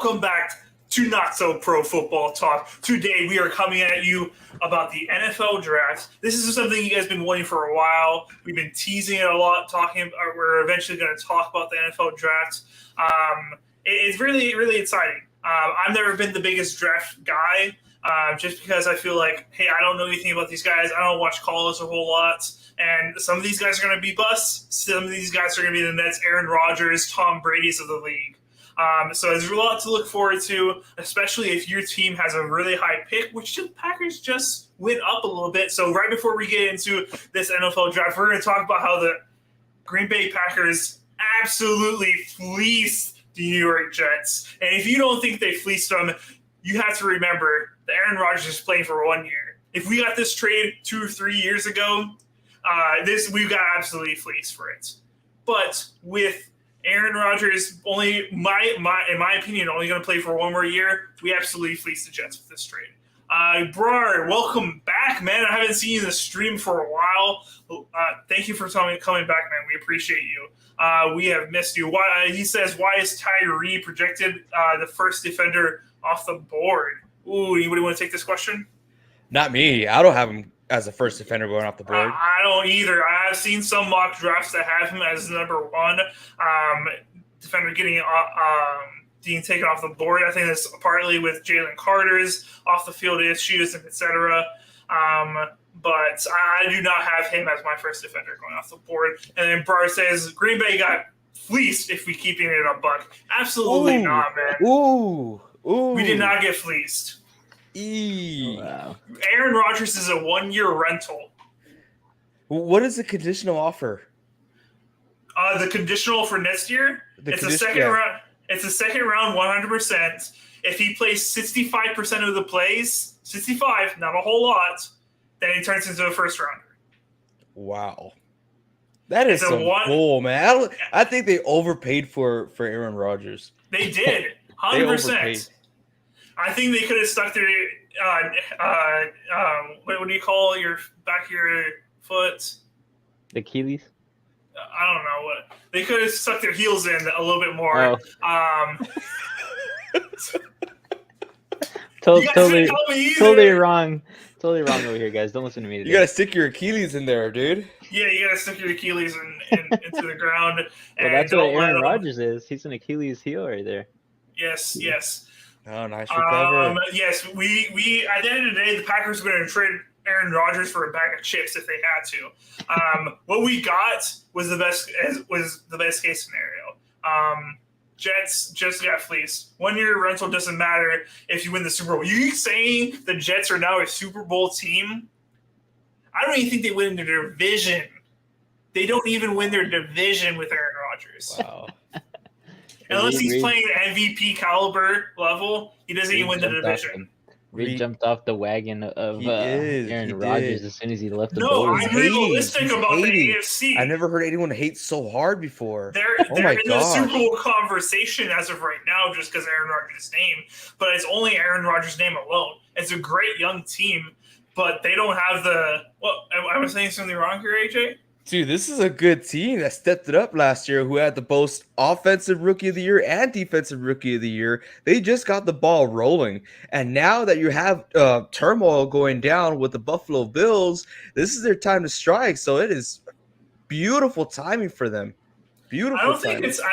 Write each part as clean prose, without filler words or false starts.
welcome back to Not So Pro Football Talk. Today we are coming at you about the NFL draft. This is something you guys have been wanting for a while. We've been teasing it a lot, we're eventually going to talk about the NFL draft. It's really, really exciting. I've never been the biggest draft guy, just because I feel like, hey, I don't know anything about these guys. I don't watch college a whole lot. And some of these guys are going to be busts. Some of these guys are going to be the Nets, Aaron Rodgers, Tom Brady's of the league. So there's a lot to look forward to, especially if your team has a really high pick, which the Packers just went up a little bit. So right before we get into this NFL draft, we're going to talk about how the Green Bay Packers absolutely fleeced the New York Jets. And if you don't think they fleeced them, you have to remember that Aaron Rodgers is playing for 1 year. If we got this trade 2 or 3 years ago, we got absolutely fleeced for it. But with Aaron Rodgers only, in my opinion, only going to play for 1 more year, we absolutely fleeced the Jets with this trade. Brar, welcome back, man. I haven't seen you in the stream for a while. Thank you for coming back, man. We appreciate you. We have missed you. He says, why is Tyree projected the first defender off the board? Ooh, anybody want to take this question? Not me. I don't have him as a first defender going off the board. I don't either. I've seen some mock drafts that have him as number 1 defender getting taken off the board. I think that's partly with Jalen Carter's off the field issues, etc. But I do not have him as my first defender going off the board. And then Brar says Green Bay got fleeced if we keeping it a buck. Absolutely not, man. Ooh. We did not get fleeced. Wow. Aaron Rodgers is a 1-year rental. What is the conditional offer? The conditional for next year, it's a second round. It's a second round, 100%. If he plays 65% of the plays, 65, not a whole lot, then he turns into a first rounder. Wow, that is some bull, man. I think they overpaid for Aaron Rodgers. They did, 100%. I think they could have stuck their what do you call your back of your foot? Achilles. I don't know what they could have stuck their heels in a little bit more. Totally wrong over here, guys. Don't listen to me today. You gotta stick your Achilles in there, dude. Yeah, you gotta stick your Achilles into the ground. Well, that's what Aaron Rodgers is. He's an Achilles heel right there. Yes. Oh, nice recovery. Yes, we at the end of the day, the Packers were going to trade Aaron Rodgers for a bag of chips if they had to. What we got was the best case scenario. Jets just got fleeced. 1 year rental doesn't matter if you win the Super Bowl. You saying the Jets are now a Super Bowl team? I don't even think they win their division. They don't even win their division with Aaron Rodgers. Wow. Unless he's playing MVP caliber level, he doesn't even win the division. Reed jumped off the wagon of Aaron Rodgers as soon as he left the boat. No, I'm realistic about the AFC. I've never heard anyone hate so hard before. They're in the Super Bowl conversation as of right now just because Aaron Rodgers' name, but it's only Aaron Rodgers' name alone. It's a great young team, but they don't have the – well, am I saying something wrong here, AJ? Dude, this is a good team that stepped it up last year, who had the most offensive rookie of the year and defensive rookie of the year. They just got the ball rolling. And now that you have turmoil going down with the Buffalo Bills, this is their time to strike. So it is beautiful timing for them. Beautiful. I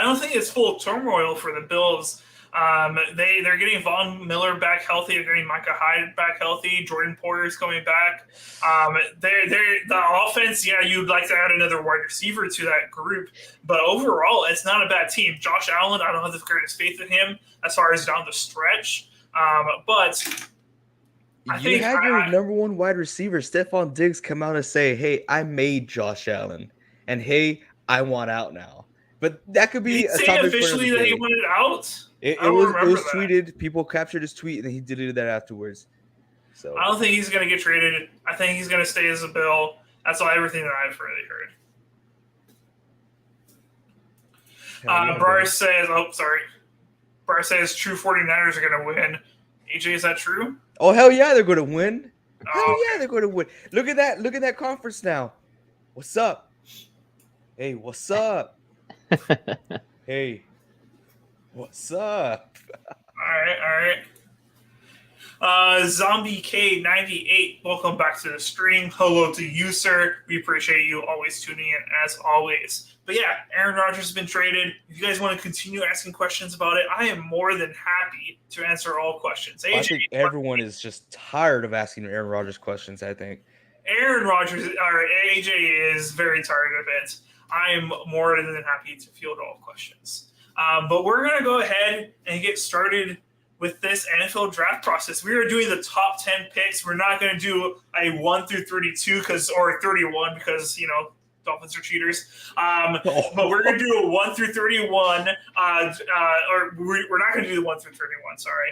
don't think it's full turmoil for the Bills. They're getting Von Miller back healthy. They're getting Micah Hyde back healthy. Jordan Poyer's coming back. The offense, yeah, you'd like to add another wide receiver to that group, but overall, it's not a bad team. Josh Allen, I don't have the greatest faith in him as far as down the stretch, but you had your number 1 wide receiver, Stephon Diggs, come out and say, "Hey, I made Josh Allen, and hey, I want out now." But that could be a topic officially that he wanted out. It was tweeted. People captured his tweet, and then he deleted that afterwards. So I don't think he's going to get traded. I think he's going to stay as a Bill. That's everything that I've really heard. Brar says, Brar says true 49ers are going to win. AJ, is that true? Oh, hell yeah, they're going to win. Yeah, they're going to win. Look at that. Look at that conference now. What's up? Hey, what's up? Hey. What's up? All right. Zombie K98, welcome back to the stream. Hello to you, sir. We appreciate you always tuning in, as always. But yeah, Aaron Rodgers has been traded. If you guys want to continue asking questions about it, I am more than happy to answer all questions. I think everyone is just tired of asking Aaron Rodgers questions, I think. Aaron Rodgers, or AJ, is very tired of it. I am more than happy to field all questions. But we're going to go ahead and get started with this NFL draft process. We are doing the top 10 picks. We're not going to do a 1 through 32 or 31 because, Dolphins are cheaters. But we're going to do a 1 through 31, or we're not going to do the 1 through 31, sorry,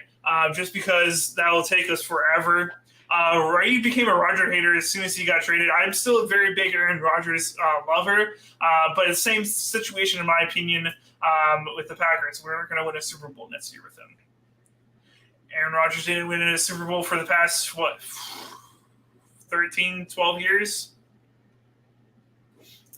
just because that will take us forever. Ray became a Roger hater as soon as he got traded. I'm still a very big Aaron Rodgers lover, but the same situation, in my opinion, with the Packers. We're going to win a Super Bowl next year with them. Aaron Rodgers didn't win a Super Bowl for the past, 13, 12 years?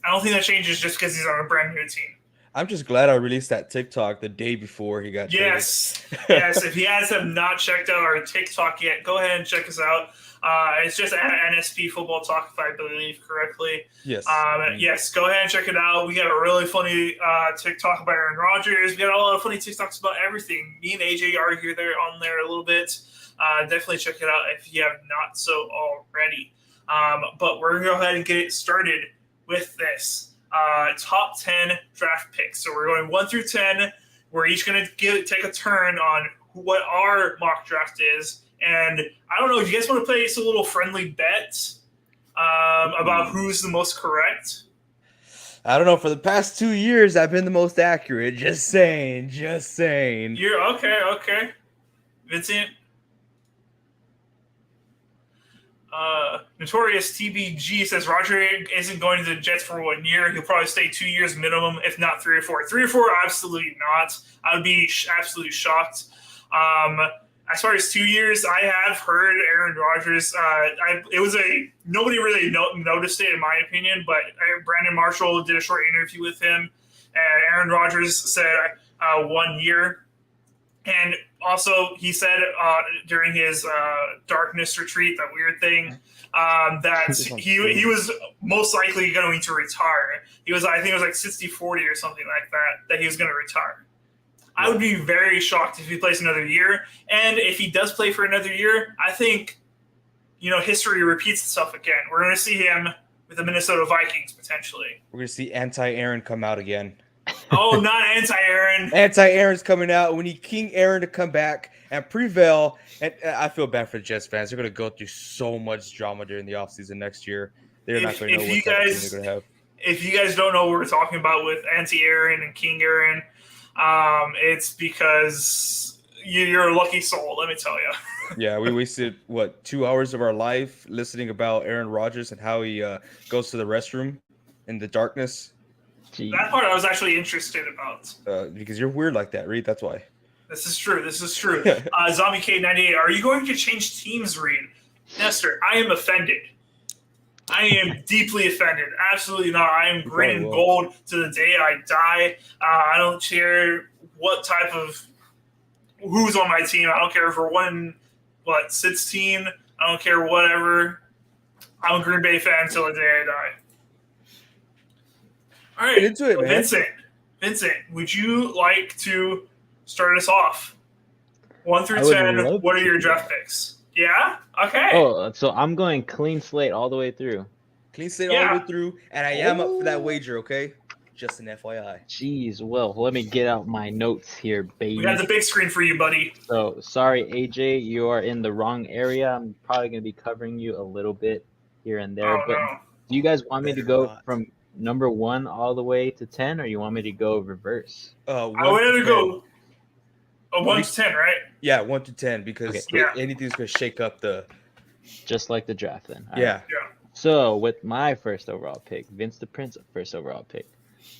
I don't think that changes just because he's on a brand new team. I'm just glad I released that TikTok the day before he got traded. Yes. If you guys have not checked out our TikTok yet, go ahead and check us out. It's just at NSP Football Talk, if I believe correctly. Yes. Yes, go ahead and check it out. We got a really funny TikTok about Aaron Rodgers. We got a lot of funny TikToks about everything. Me and AJ argue on there a little bit. Definitely check it out if you have not so already. But we're going to go ahead and get it started with this. Top 10 draft picks. So we're going 1 through 10. We're each going to take a turn on what our mock draft is. And I don't know if you guys want to play a little friendly bet about who's the most correct. I don't know. For the past 2 years, I've been the most accurate. Just saying. You're okay. Vincent. Notorious TBG says Roger isn't going to the Jets for 1 year. He'll probably stay 2 years minimum, if not 3 or 4. 3 or 4, absolutely not. I would be absolutely shocked. As far as 2 years, I have heard Aaron Rodgers. Nobody really noticed it, in my opinion, but Brandon Marshall did a short interview with him, and Aaron Rodgers said 1 year. And also, he said during his darkness retreat, that weird thing, that he was most likely going to retire. I think it was like 60-40 or something like that he was going to retire. I would be very shocked if he plays another year. And if he does play for another year, I think, history repeats itself again. We're going to see him with the Minnesota Vikings, potentially. We're going to see anti-Aaron come out again. Oh, not anti-Aaron. Anti-Aaron's coming out. We need King Aaron to come back and prevail. And I feel bad for the Jets fans. They're going to go through so much drama during the offseason next year. They're not going to know what type of team they're going to have. If you guys don't know what we're talking about with anti-Aaron and King Aaron, it's because you're a lucky soul, let me tell you. Yeah, we wasted, 2 hours of our life listening about Aaron Rodgers and how he goes to the restroom in the darkness. Jeez. That part I was actually interested about. Because you're weird like that, Reed. That's why. This is true. Zombie K98, are you going to change teams, Reed? Nestor, I am offended. I am deeply offended. Absolutely not. I am green and gold to the day I die. I don't care what type of who's on my team. I don't care if we're 16. I don't care whatever. I'm a Green Bay fan until the day I die. All right, into it, man. Vincent, would you like to start us off? 1 through 10. What are your draft picks? Yeah. Okay. Oh, so I'm going clean slate all the way through. All the way through, and I am up for that wager. Okay, just an FYI. Jeez, well, let me get out my notes here, baby. We got the big screen for you, buddy. So sorry, AJ, you are in the wrong area. I'm probably going to be covering you a little bit here and there. Oh, but no. Do you guys want me to go from number 1 all the way to 10, or you want me to go reverse? I wanted to go 1 to 10, right? Yeah, 1 to 10, because anything's gonna shake up the. Just like the draft, then. All yeah. Right. So with my first overall pick, Vince the Prince, first overall pick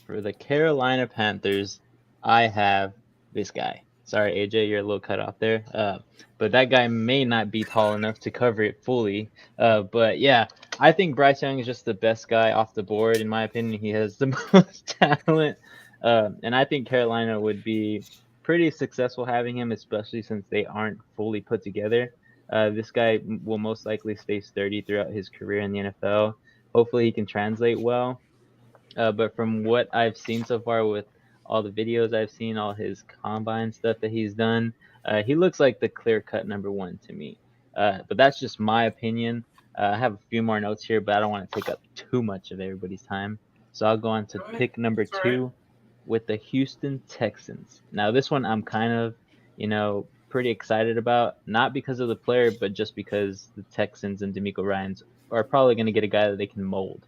for the Carolina Panthers, I have this guy. Sorry, AJ, you're a little cut off there. But that guy may not be tall enough to cover it fully. But yeah, I think Bryce Young is just the best guy off the board. In my opinion, he has the most talent. And I think Carolina would be pretty successful having him, especially since they aren't fully put together. This guy will most likely stay sturdy throughout his career in the NFL. Hopefully, he can translate well. But from what I've seen so far with all the videos I've seen, all his combine stuff that he's done, he looks like the clear-cut number one to me. But that's just my opinion. I have a few more notes here, but I don't want to take up too much of everybody's time. So I'll go on to pick number 2 with the Houston Texans. Now, this one I'm kind of, pretty excited about, not because of the player, but just because the Texans and DeMeco Ryans are probably going to get a guy that they can mold.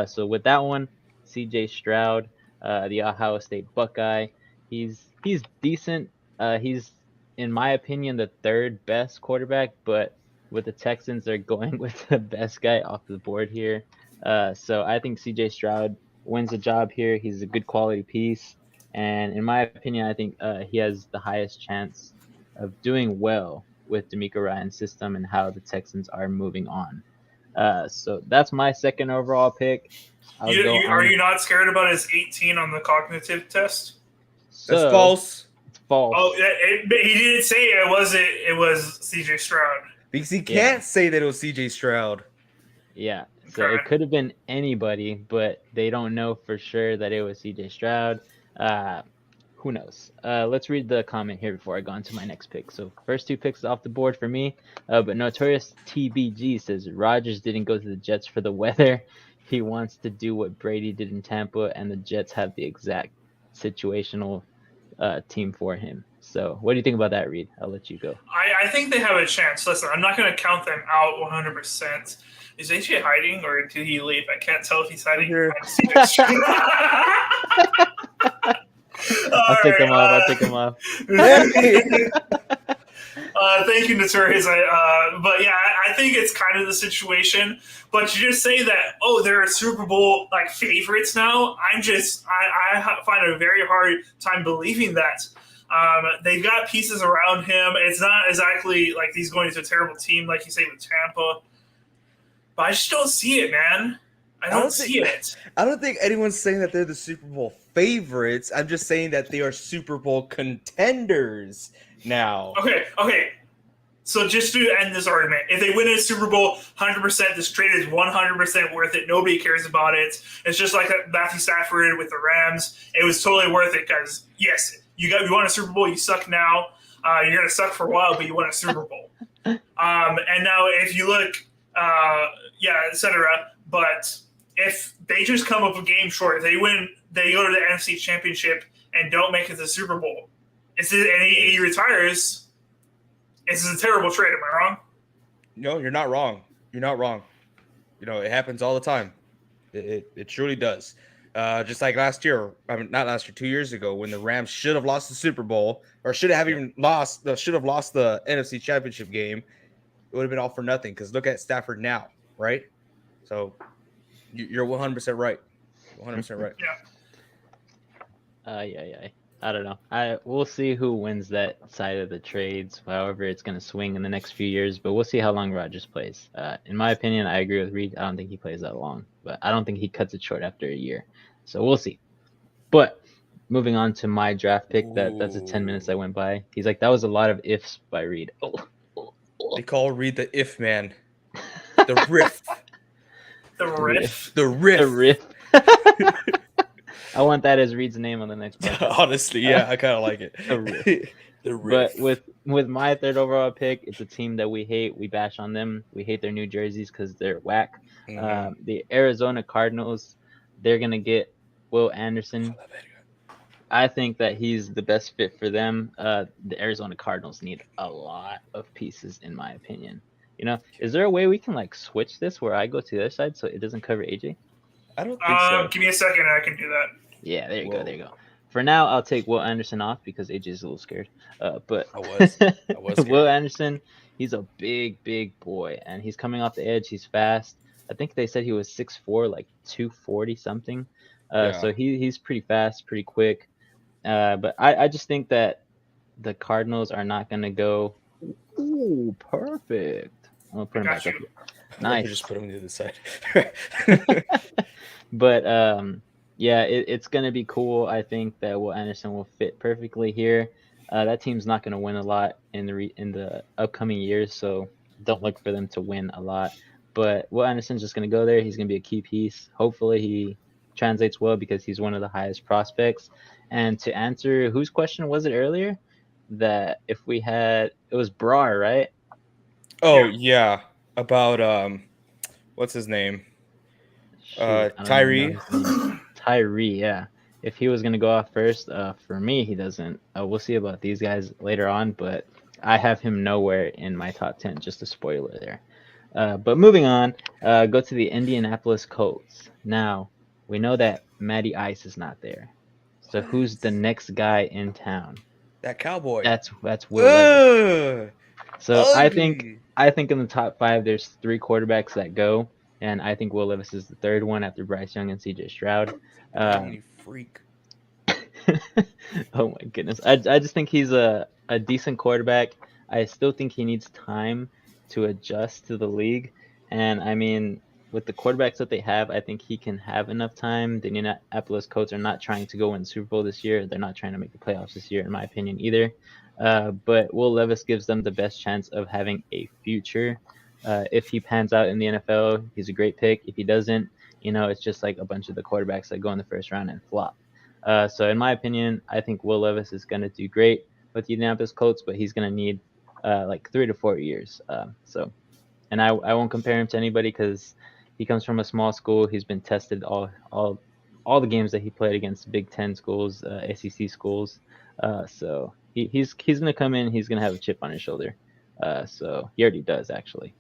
So with that one, CJ Stroud, the Ohio State Buckeye, he's decent. He's, in my opinion, the third best quarterback, but with the Texans, they're going with the best guy off the board here. So I think CJ Stroud wins the job here. He's a good quality piece. And in my opinion, I think he has the highest chance of doing well with DeMeco Ryans' system and how the Texans are moving on. So that's my second overall pick. Are you not scared about his 18 on the cognitive test? That's false. It's false. Oh, he didn't say it was CJ Stroud. Because he can't say that it was CJ Stroud. Yeah. So it could have been anybody, but they don't know for sure that it was CJ Stroud. Who knows? Let's read the comment here before I go on to my next pick. So first 2 picks off the board for me. But Notorious TBG says Rodgers didn't go to the Jets for the weather. He wants to do what Brady did in Tampa, and the Jets have the exact situational team for him. So what do you think about that, Reed? I'll let you go. I think they have a chance. Listen, I'm not going to count them out 100%. Is AJ hiding or did he leave? I can't tell if he's hiding. I'll take him off. Thank you, Notorious. But yeah, I think it's kind of the situation. But to just say that, they're Super Bowl favorites now, I find a very hard time believing that. They've got pieces around him. It's not exactly like he's going to a terrible team, like you say with Tampa. But I just don't see it, man. I don't see it. I don't think anyone's saying that they're the Super Bowl favorites. I'm just saying that they are Super Bowl contenders now. Okay. So just to end this argument, if they win a Super Bowl, 100%, this trade is 100% worth it. Nobody cares about it. It's just like Matthew Stafford with the Rams. It was totally worth it because, yes, you won a Super Bowl, you suck now. You're going to suck for a while, but you won a Super Bowl. And now if you look, etc. But if they just come up a game short, if they win, they go to the NFC Championship and don't make it to the Super Bowl, and he retires. This is a terrible trade. Am I wrong? No, you're not wrong. You're not wrong. It happens all the time. It truly does. Just like last year, not last year, 2 years ago, when the Rams should have lost the Super Bowl, or should have lost the NFC Championship game, it would have been all for nothing. Because look at Stafford now, right? So you're 100% right. 100% right. Yeah. I don't know. We'll see who wins that side of the trades. However, it's going to swing in the next few years, but we'll see how long Rodgers plays. In my opinion, I agree with Reed. I don't think he plays that long, but I don't think he cuts it short after a year. So we'll see. But moving on to my draft pick, that's the 10 minutes I went by. He's like, that was a lot of ifs by Reed. They call Reed the if man. The riff. The riff. The riff. The riff. I want that as Reed's name on the next podcast. Honestly, yeah, I kind of like it. The riff. The riff. But with my third overall pick, it's a team that we hate. We bash on them. We hate their new jerseys because they're whack. Mm-hmm. The Arizona Cardinals, they're going to get Will Anderson. I think that he's the best fit for them. The Arizona Cardinals need a lot of pieces, in my opinion. Is there a way we can switch this where I go to the other side so it doesn't cover AJ? I don't think so. Give me a second and I can do that. Yeah, there you go. For now, I'll take Will Anderson off because AJ's a little scared. But I was scared. Will Anderson, he's a big, big boy, and he's coming off the edge. He's fast. I think they said he was 6'4", 240 something. So he's pretty fast, pretty quick. But I just think that the Cardinals are not going to go, ooh, perfect. I'm going to put him back up here. Nice. Just put him to the side. But it's going to be cool. I think that Will Anderson will fit perfectly here. That team's not going to win a lot in the upcoming years, so don't look for them to win a lot. But Will Anderson's just going to go there. He's going to be a key piece. Hopefully, he translates well because he's one of the highest prospects. And to answer whose question was it earlier? That if we had, it was Brar, right? Oh yeah, about what's his name? Shoot, I don't even know Tyree. his name. Tyree, yeah. If he was gonna go off first, for me he doesn't. We'll see about these guys later on, but I have him nowhere in my top 10. Just a spoiler there. But moving on, go to the Indianapolis Colts. Now we know that Matty Ice is not there. So who's the next guy in town? That cowboy. That's Will Levis. Ugh, So ugly. I think in the top 5 there's 3 quarterbacks that go, and I think Will Levis is the third one after Bryce Young and C.J. Stroud. You freak. Oh my goodness, I just think he's a decent quarterback. I still think he needs time to adjust to the league, and I mean with the quarterbacks that they have, I think he can have enough time. The Indianapolis Colts are not trying to go win the Super Bowl this year. They're not trying to make the playoffs this year, in my opinion, either. But Will Levis gives them the best chance of having a future. If he pans out in the NFL, he's a great pick. If he doesn't, it's just like a bunch of the quarterbacks that go in the first round and flop. So in my opinion, I think Will Levis is going to do great with the Indianapolis Colts, but he's going to need like 3 to 4 years. And I won't compare him to anybody because he comes from a small school. He's been tested all the games that he played against Big Ten schools, SEC schools. So he's going to come in. He's going to have a chip on his shoulder. So he already does, actually.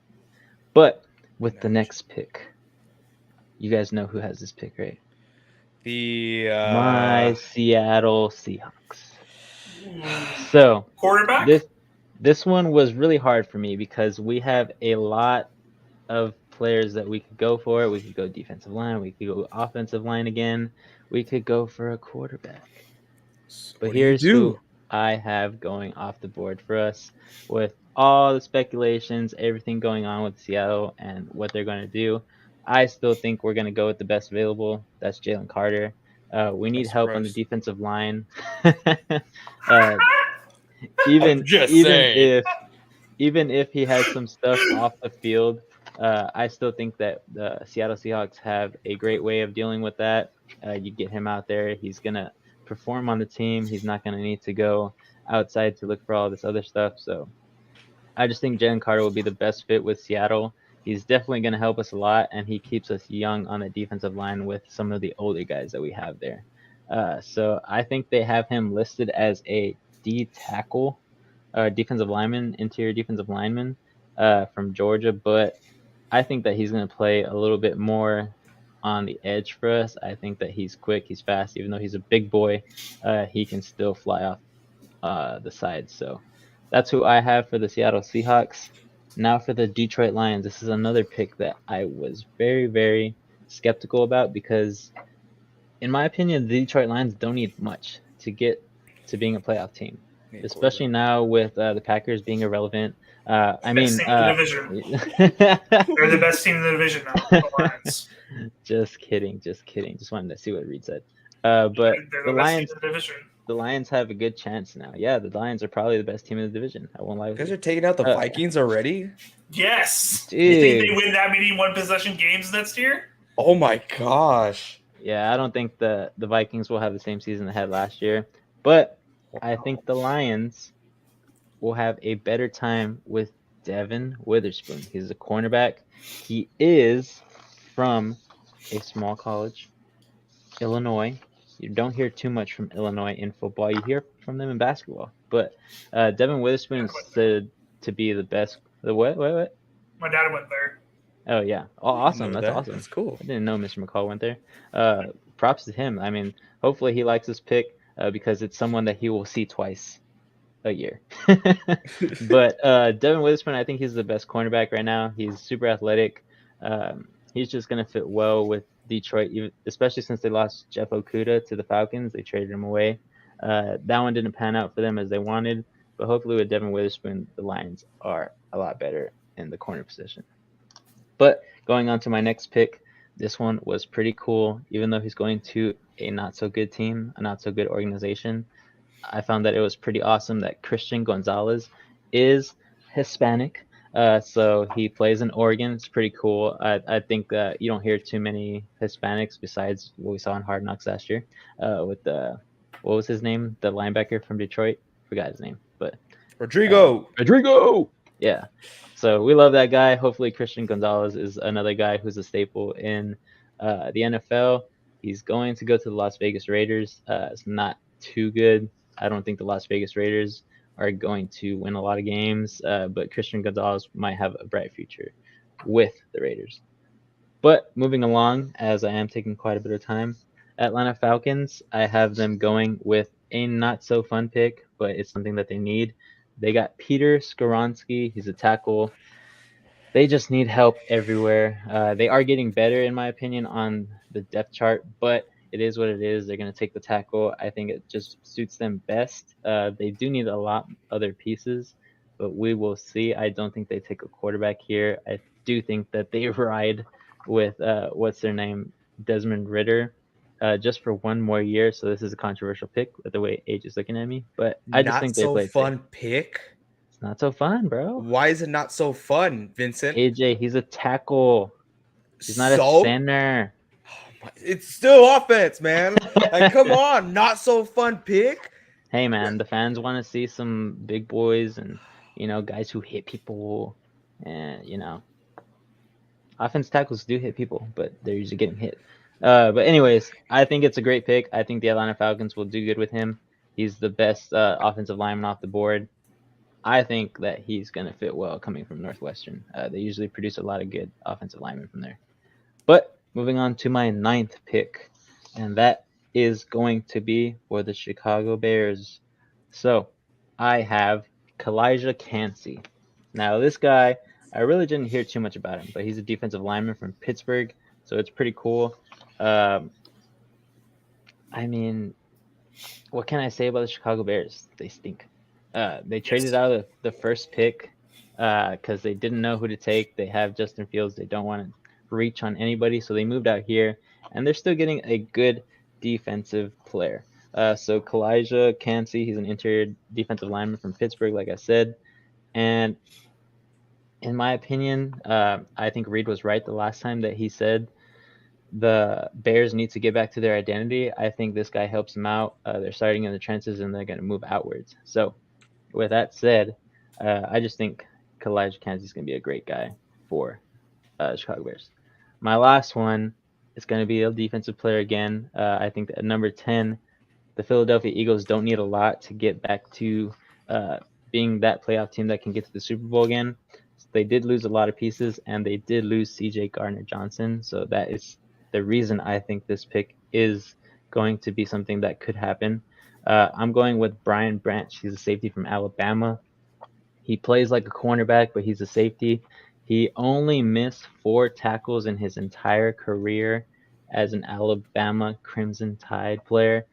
But with the next pick, you guys know who has this pick, right? My Seattle Seahawks. So Quarterback? This one was really hard for me because we have a lot of players that we could go for. We could go defensive line. We could go offensive line again. We could go for a quarterback. But here's who I have going off the board for us with all the speculations, everything going on with Seattle and what they're going to do. I still think we're going to go with the best available. That's Jalen Carter. We need help on the defensive line. Even if he has some stuff off the field, I still think that the Seattle Seahawks have a great way of dealing with that. You get him out there, he's gonna perform on the team. He's not gonna need to go outside to look for all this other stuff. So I just think Jalen Carter will be the best fit with Seattle. He's definitely going to help us a lot, and he keeps us young on the defensive line with some of the older guys that we have there. So I think they have him listed as a D tackle, defensive lineman, interior defensive lineman from Georgia, but I think that he's going to play a little bit more on the edge for us. I think that he's quick, he's fast, even though he's a big boy, he can still fly off the sides. So that's who I have for the Seattle Seahawks. Now for the Detroit Lions. This is another pick that I was very, very skeptical about because, in my opinion, the Detroit Lions don't need much to get to being a playoff team, especially now with the Packers being irrelevant. They're the best team in the division now, the Lions. Just kidding. Just wanted to see what Reed said. But the Lions have a good chance now. Yeah, the Lions are probably the best team in the division. I won't lie. You guys are taking out the Vikings already? Yes. Dude. You think they win that many one-possession games next year? Oh my gosh. Yeah, I don't think the Vikings will have the same season they had last year. But I think the Lions will have a better time with Devin Witherspoon. He's a cornerback. He is from a small college, Illinois. You don't hear too much from Illinois in football. You hear from them in basketball. But Devin Witherspoon is said to be the best. What? My dad went there. Oh, yeah. Oh, awesome. That's awesome. That's cool. I didn't know Mr. McCall went there. Props to him. I mean, hopefully he likes this pick because it's someone that he will see twice a year. But Devin Witherspoon, I think he's the best cornerback right now. He's super athletic. He's just going to fit well with Detroit, especially since they lost Jeff Okudah to the Falcons. They traded him away. That one didn't pan out for them as they wanted, but hopefully with Devin Witherspoon, the Lions are a lot better in the corner position. But going on to my next pick, this one was pretty cool. Even though he's going to a not-so-good team, a not-so-good organization, I found that it was pretty awesome that Christian Gonzalez is Hispanic. So he plays in Oregon. It's pretty cool. I think that you don't hear too many Hispanics besides what we saw in Hard Knocks last year with the, what was his name? The linebacker from Detroit. Forgot his name, but Rodrigo. Rodrigo. Yeah. So we love that guy. Hopefully Christian Gonzalez is another guy who's a staple in the NFL. He's going to go to the Las Vegas Raiders. It's not too good. I don't think the Las Vegas Raiders are going to win a lot of games, but Christian Gonzalez might have a bright future with the Raiders. But moving along, as I am taking quite a bit of time, Atlanta Falcons, I have them going with a not so fun pick, but it's something that they need. They got Peter Skoronski. He's a tackle. They just need help everywhere. They are getting better, in my opinion, on the depth chart, but it is what it is. They're going to take the tackle. I think it just suits them best. They do need a lot other pieces, but we will see. I don't think they take a quarterback here. I do think that they ride with what's their name, Desmond Ritter, just for one more year. So this is a controversial pick with the way Age is looking at me, but I just Not think they so play fun safe. pick. It's not so fun, bro. Why is it not so fun, Vincent? AJ, he's a tackle. He's not a So center. it's still offense, man. Like, come on, not so fun pick. Hey, man, the fans want to see some big boys and, guys who hit people. And, offense tackles do hit people, but they're usually getting hit. But anyways, I think it's a great pick. I think the Atlanta Falcons will do good with him. He's the best offensive lineman off the board. I think that he's going to fit well coming from Northwestern. They usually produce a lot of good offensive linemen from there. But moving on to my 9th pick, and that is going to be for the Chicago Bears. So I have Kalijah Cansey. Now this guy, I really didn't hear too much about him, but he's a defensive lineman from Pittsburgh, so it's pretty cool. I mean, what can I say about the Chicago Bears? They stink. They traded out of the first pick because they didn't know who to take. They have Justin Fields. They don't want to reach on anybody, so they moved out here, and they're still getting a good defensive player. So Kalijah Cansey, he's an interior defensive lineman from Pittsburgh, like I said. And in my opinion, I think Reed was right the last time that he said the Bears need to get back to their identity. I think this guy helps them out. They're starting in the trenches, and they're going to move outwards. So with that said, I just think Kalijah Cansey is going to be a great guy for Chicago Bears. My last one is going to be a defensive player again. I think at number 10, the Philadelphia Eagles don't need a lot to get back to being that playoff team that can get to the Super Bowl again. So they did lose a lot of pieces, and they did lose C.J. Gardner-Johnson. So that is the reason I think this pick is going to be something that could happen. I'm going with Brian Branch. He's a safety from Alabama. He plays like a cornerback, but he's a safety. He only missed 4 tackles in his entire career as an Alabama Crimson Tide player.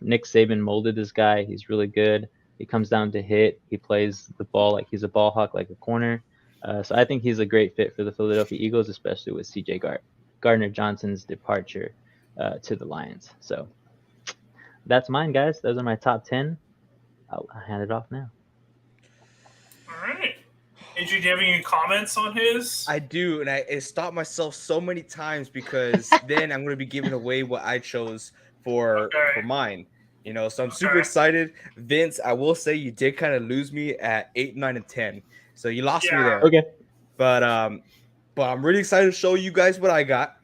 Nick Saban molded this guy. He's really good. He comes down to hit. He plays the ball like he's a ball hawk, like a corner. So I think he's a great fit for the Philadelphia Eagles, especially with C.J. Gardner-Johnson's departure to the Lions. So that's mine, guys. Those are my top 10. I'll hand it off now. All right. Andrew, do you have any comments on his? I do, and I stopped myself so many times because then I'm going to be giving away what I chose for mine. So I'm super excited. Vince, I will say you did kind of lose me at 8, 9, and 10. So you lost me there. Okay. But I'm really excited to show you guys what I got.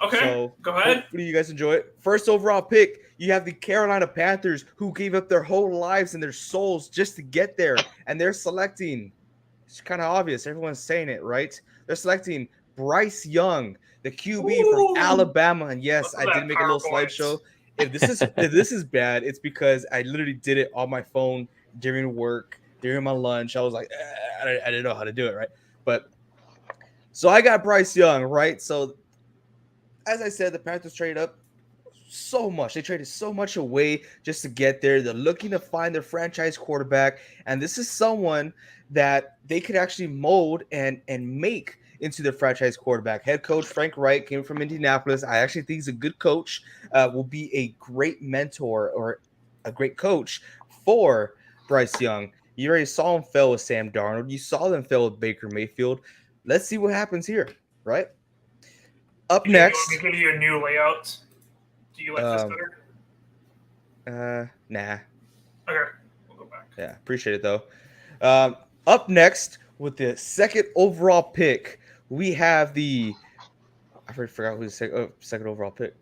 Okay, so go ahead. Hopefully you guys enjoy it. First overall pick, you have the Carolina Panthers, who gave up their whole lives and their souls just to get there. And they're selecting, it's kind of obvious, everyone's saying it, right? They're selecting Bryce Young, the QB from Alabama. And yes, I did make a little slideshow. If this is bad, it's because I literally did it on my phone during work, during my lunch. I was like, I didn't know how to do it, right? But so I got Bryce Young, right? So as I said, the Panthers traded up so much. They traded so much away just to get there. They're looking to find their franchise quarterback, and this is someone that they could actually mold and make into their franchise quarterback. Head coach Frank Reich came from Indianapolis. I actually think he's a good coach. Will be a great mentor or a great coach for Bryce Young. You already saw him fail with Sam Darnold. You saw them fail with Baker Mayfield. Let's see what happens here, right? Up You next. want me to give you a new layout? Do you like this better? Nah. Okay, we'll go back. Yeah, appreciate it though. Up next with the second overall pick, we have the. I already forgot who the second overall pick.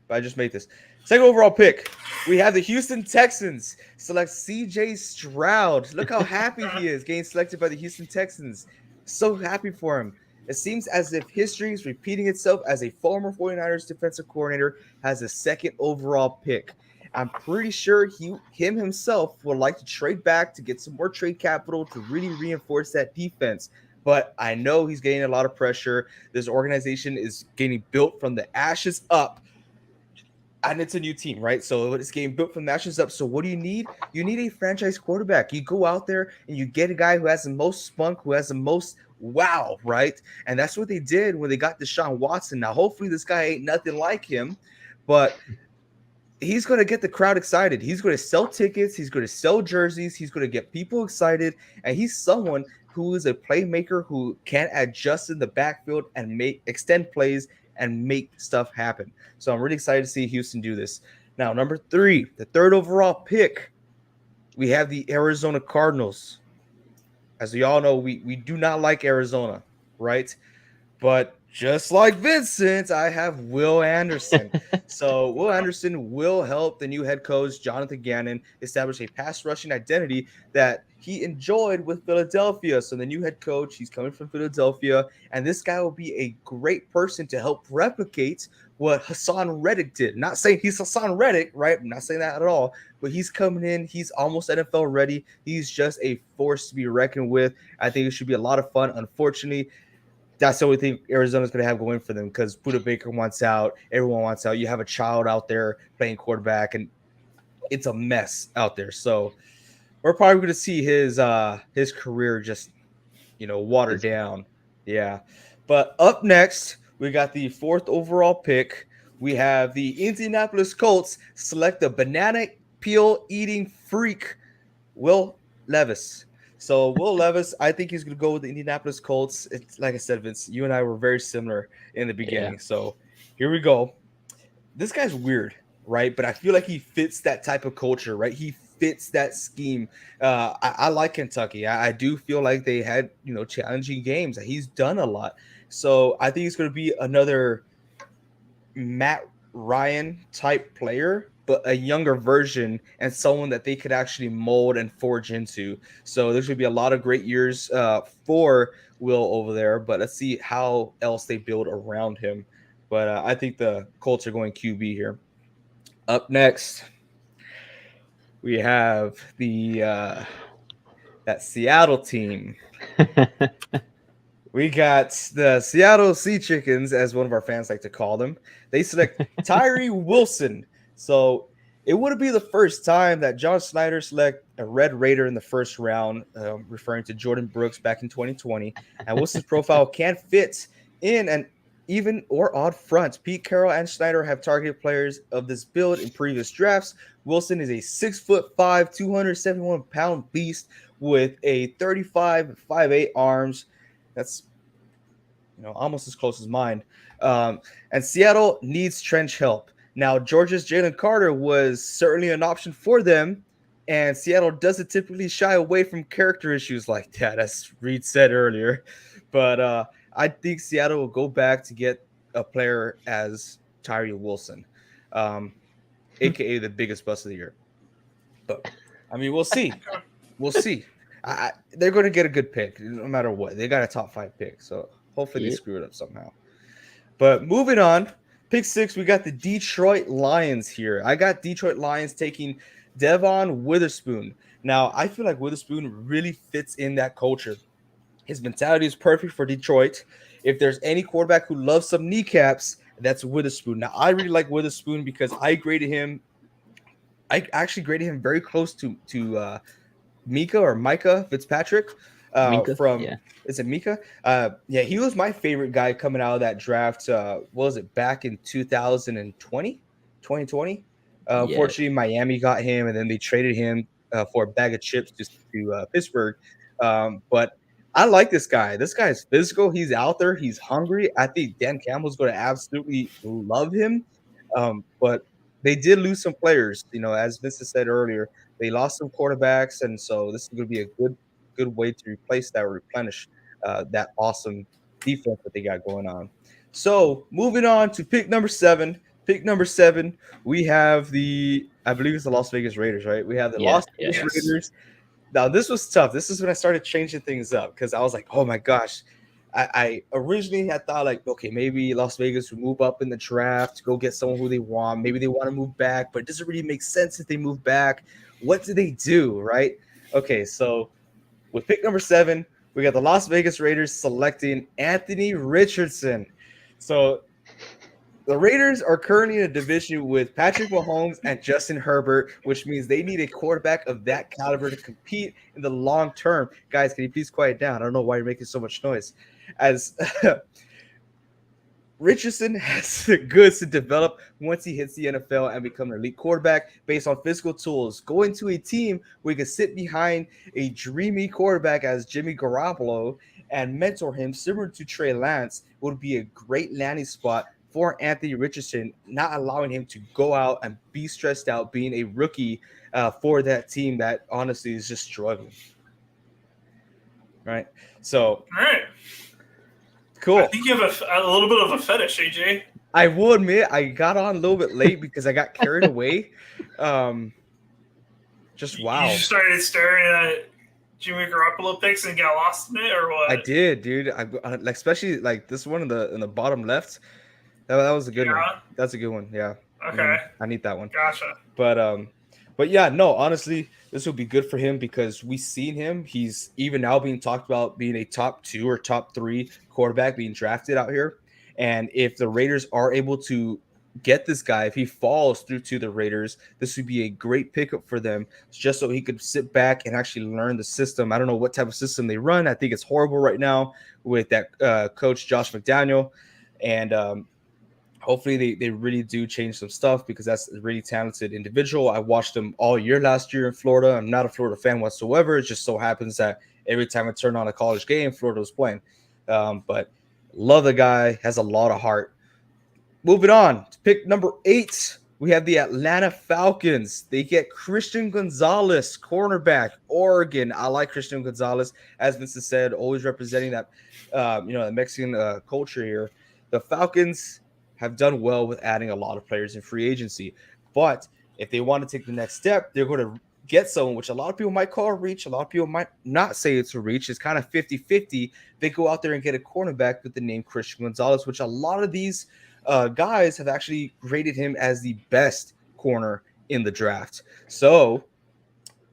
But I just made this. Second overall pick, we have the Houston Texans select C.J. Stroud. Look how happy he is getting selected by the Houston Texans. So happy for him. It seems as if history is repeating itself as a former 49ers defensive coordinator has a second overall pick. I'm pretty sure him himself would like to trade back to get some more trade capital to really reinforce that defense. But I know he's getting a lot of pressure. This organization is getting built from the ashes up. And it's a new team, right? So it's getting built from the ashes up. So what do you need? You need a franchise quarterback. You go out there and you get a guy who has the most spunk, who has the most wow, right? And that's what they did when they got Deshaun Watson. Now, hopefully this guy ain't nothing like him, but he's going to get the crowd excited. He's going to sell tickets. He's going to sell jerseys. He's going to get people excited. And he's someone who is a playmaker who can adjust in the backfield and extend plays and make stuff happen. So I'm really excited to see Houston do this. Now, number 3, the third overall pick, we have the Arizona Cardinals. As we all know, we do not like Arizona, right? But just like Vincent, I have Will Anderson. So Will Anderson will help the new head coach, Jonathan Gannon, establish a pass rushing identity that he enjoyed with Philadelphia. So the new head coach, he's coming from Philadelphia, and this guy will be a great person to help replicate what Hassan Reddick did. Not saying he's Hassan Reddick, right? I'm not saying that at all, but he's coming in. He's almost NFL ready. He's just a force to be reckoned with. I think it should be a lot of fun. Unfortunately, that's the only thing Arizona's going to have going for them because Budda Baker wants out. Everyone wants out. You have a child out there playing quarterback, and it's a mess out there. So we're probably going to see his career just, watered down. Yeah. But up next, we got the 4th overall pick. We have the Indianapolis Colts select the banana peel eating freak, Will Levis. So Will Levis, I think he's going to go with the Indianapolis Colts. It's like I said, Vince, you and I were very similar in the beginning. Yeah. So here we go. This guy's weird, right? But I feel like he fits that type of culture, right? He fits that scheme. I like Kentucky. I do feel like they had, challenging games. He's done a lot. So I think he's going to be another Matt Ryan type player, but a younger version and someone that they could actually mold and forge into. So there's going to be a lot of great years for Will over there, but let's see how else they build around him. But I think the Colts are going QB here. Up next, we have that Seattle team. We got the Seattle Sea Chickens, as one of our fans like to call them. They select Tyree Wilson. So it wouldn't be the first time that John Snyder select a Red Raider in the first round, referring to Jordan Brooks back in 2020. And Wilson's profile can't fit in an even or odd front. Pete Carroll and Snyder have targeted players of this build in previous drafts. Wilson is a 6'5", 271-pound beast with a 35.58 arms. That's almost as close as mine. And Seattle needs trench help. Now, Georgia's Jalen Carter was certainly an option for them, and Seattle doesn't typically shy away from character issues like that, as Reed said earlier. But I think Seattle will go back to get a player as Tyree Wilson, a.k.a. the biggest bust of the year. But, we'll see. We'll see. They're going to get a good pick no matter what. They got a top 5 pick, so hopefully they screw it up somehow. But moving on, pick 6, we got the Detroit Lions here. I got Detroit Lions taking Devon Witherspoon. Now, I feel like Witherspoon really fits in that culture. His mentality is perfect for Detroit. If there's any quarterback who loves some kneecaps, that's Witherspoon. Now, I really like Witherspoon because I actually graded him very close to Micah Fitzpatrick is it Micah? He was my favorite guy coming out of that draft. What was it, back in 2020? Unfortunately, Miami got him, and then they traded him for a bag of chips to Pittsburgh. But I like this guy. This guy is physical. He's out there. He's hungry. I think Dan Campbell's going to absolutely love him. But they did lose some players. As Vincent said earlier, they lost some quarterbacks, and so this is going to be a good way to replace that or replenish that awesome defense that they got going on. So moving on to pick number 7. Pick number 7, we have I believe it's the Las Vegas Raiders, right? We have the Las Vegas yes. Raiders. Now, this was tough. This is when I started changing things up because I was like, oh my gosh. I originally had thought like, okay, maybe Las Vegas would move up in the draft, go get someone who they want. Maybe they want to move back, but it doesn't really make sense if they move back. What do they do, right? Okay, so with pick number 7, we got the Las Vegas Raiders selecting Anthony Richardson. So the Raiders are currently in a division with Patrick Mahomes and Justin Herbert, which means they need a quarterback of that caliber to compete in the long term. Guys, can you please quiet down? I don't know why you're making so much noise. As Richardson has the goods to develop once he hits the NFL and become an elite quarterback based on physical tools. Going to a team where he can sit behind a dreamy quarterback as Jimmy Garoppolo and mentor him, similar to Trey Lance, would be a great landing spot for Anthony Richardson, not allowing him to go out and be stressed out being a rookie for that team that honestly is just struggling. Right? So, all right. Cool. I think you have a little bit of a fetish, AJ. I will admit I got on a little bit late because I got carried away. Just wow. You just started staring at Jimmy Garoppolo picks and got lost in it, or what? I did, dude. I like especially like this one in the bottom left. That was a good one. That's a good one. Yeah. Okay. I need that one. Gotcha. But yeah, no, honestly, this will be good for him because we've seen him. He's even now being talked about being a top 2 or top 3 quarterback being drafted out here. And if the Raiders are able to get this guy, if he falls through to the Raiders, this would be a great pickup for them just so he could sit back and actually learn the system. I don't know what type of system they run. I think it's horrible right now with that coach, Josh McDaniel. And hopefully they really do change some stuff because that's a really talented individual. I watched him all year last year in Florida. I'm not a Florida fan whatsoever. It just so happens that every time I turn on a college game, Florida was playing. But love the guy, has a lot of heart. Moving on to pick number 8, we have the Atlanta Falcons. They get Christian Gonzalez, cornerback, Oregon. I like Christian Gonzalez, as Vincent said, always representing that the Mexican culture here. The Falcons have done well with adding a lot of players in free agency. But if they want to take the next step, they're going to get someone, which a lot of people might call a reach. A lot of people might not say it's a reach. It's kind of 50-50. They go out there and get a cornerback with the name Christian Gonzalez, which a lot of these guys have actually rated him as the best corner in the draft. So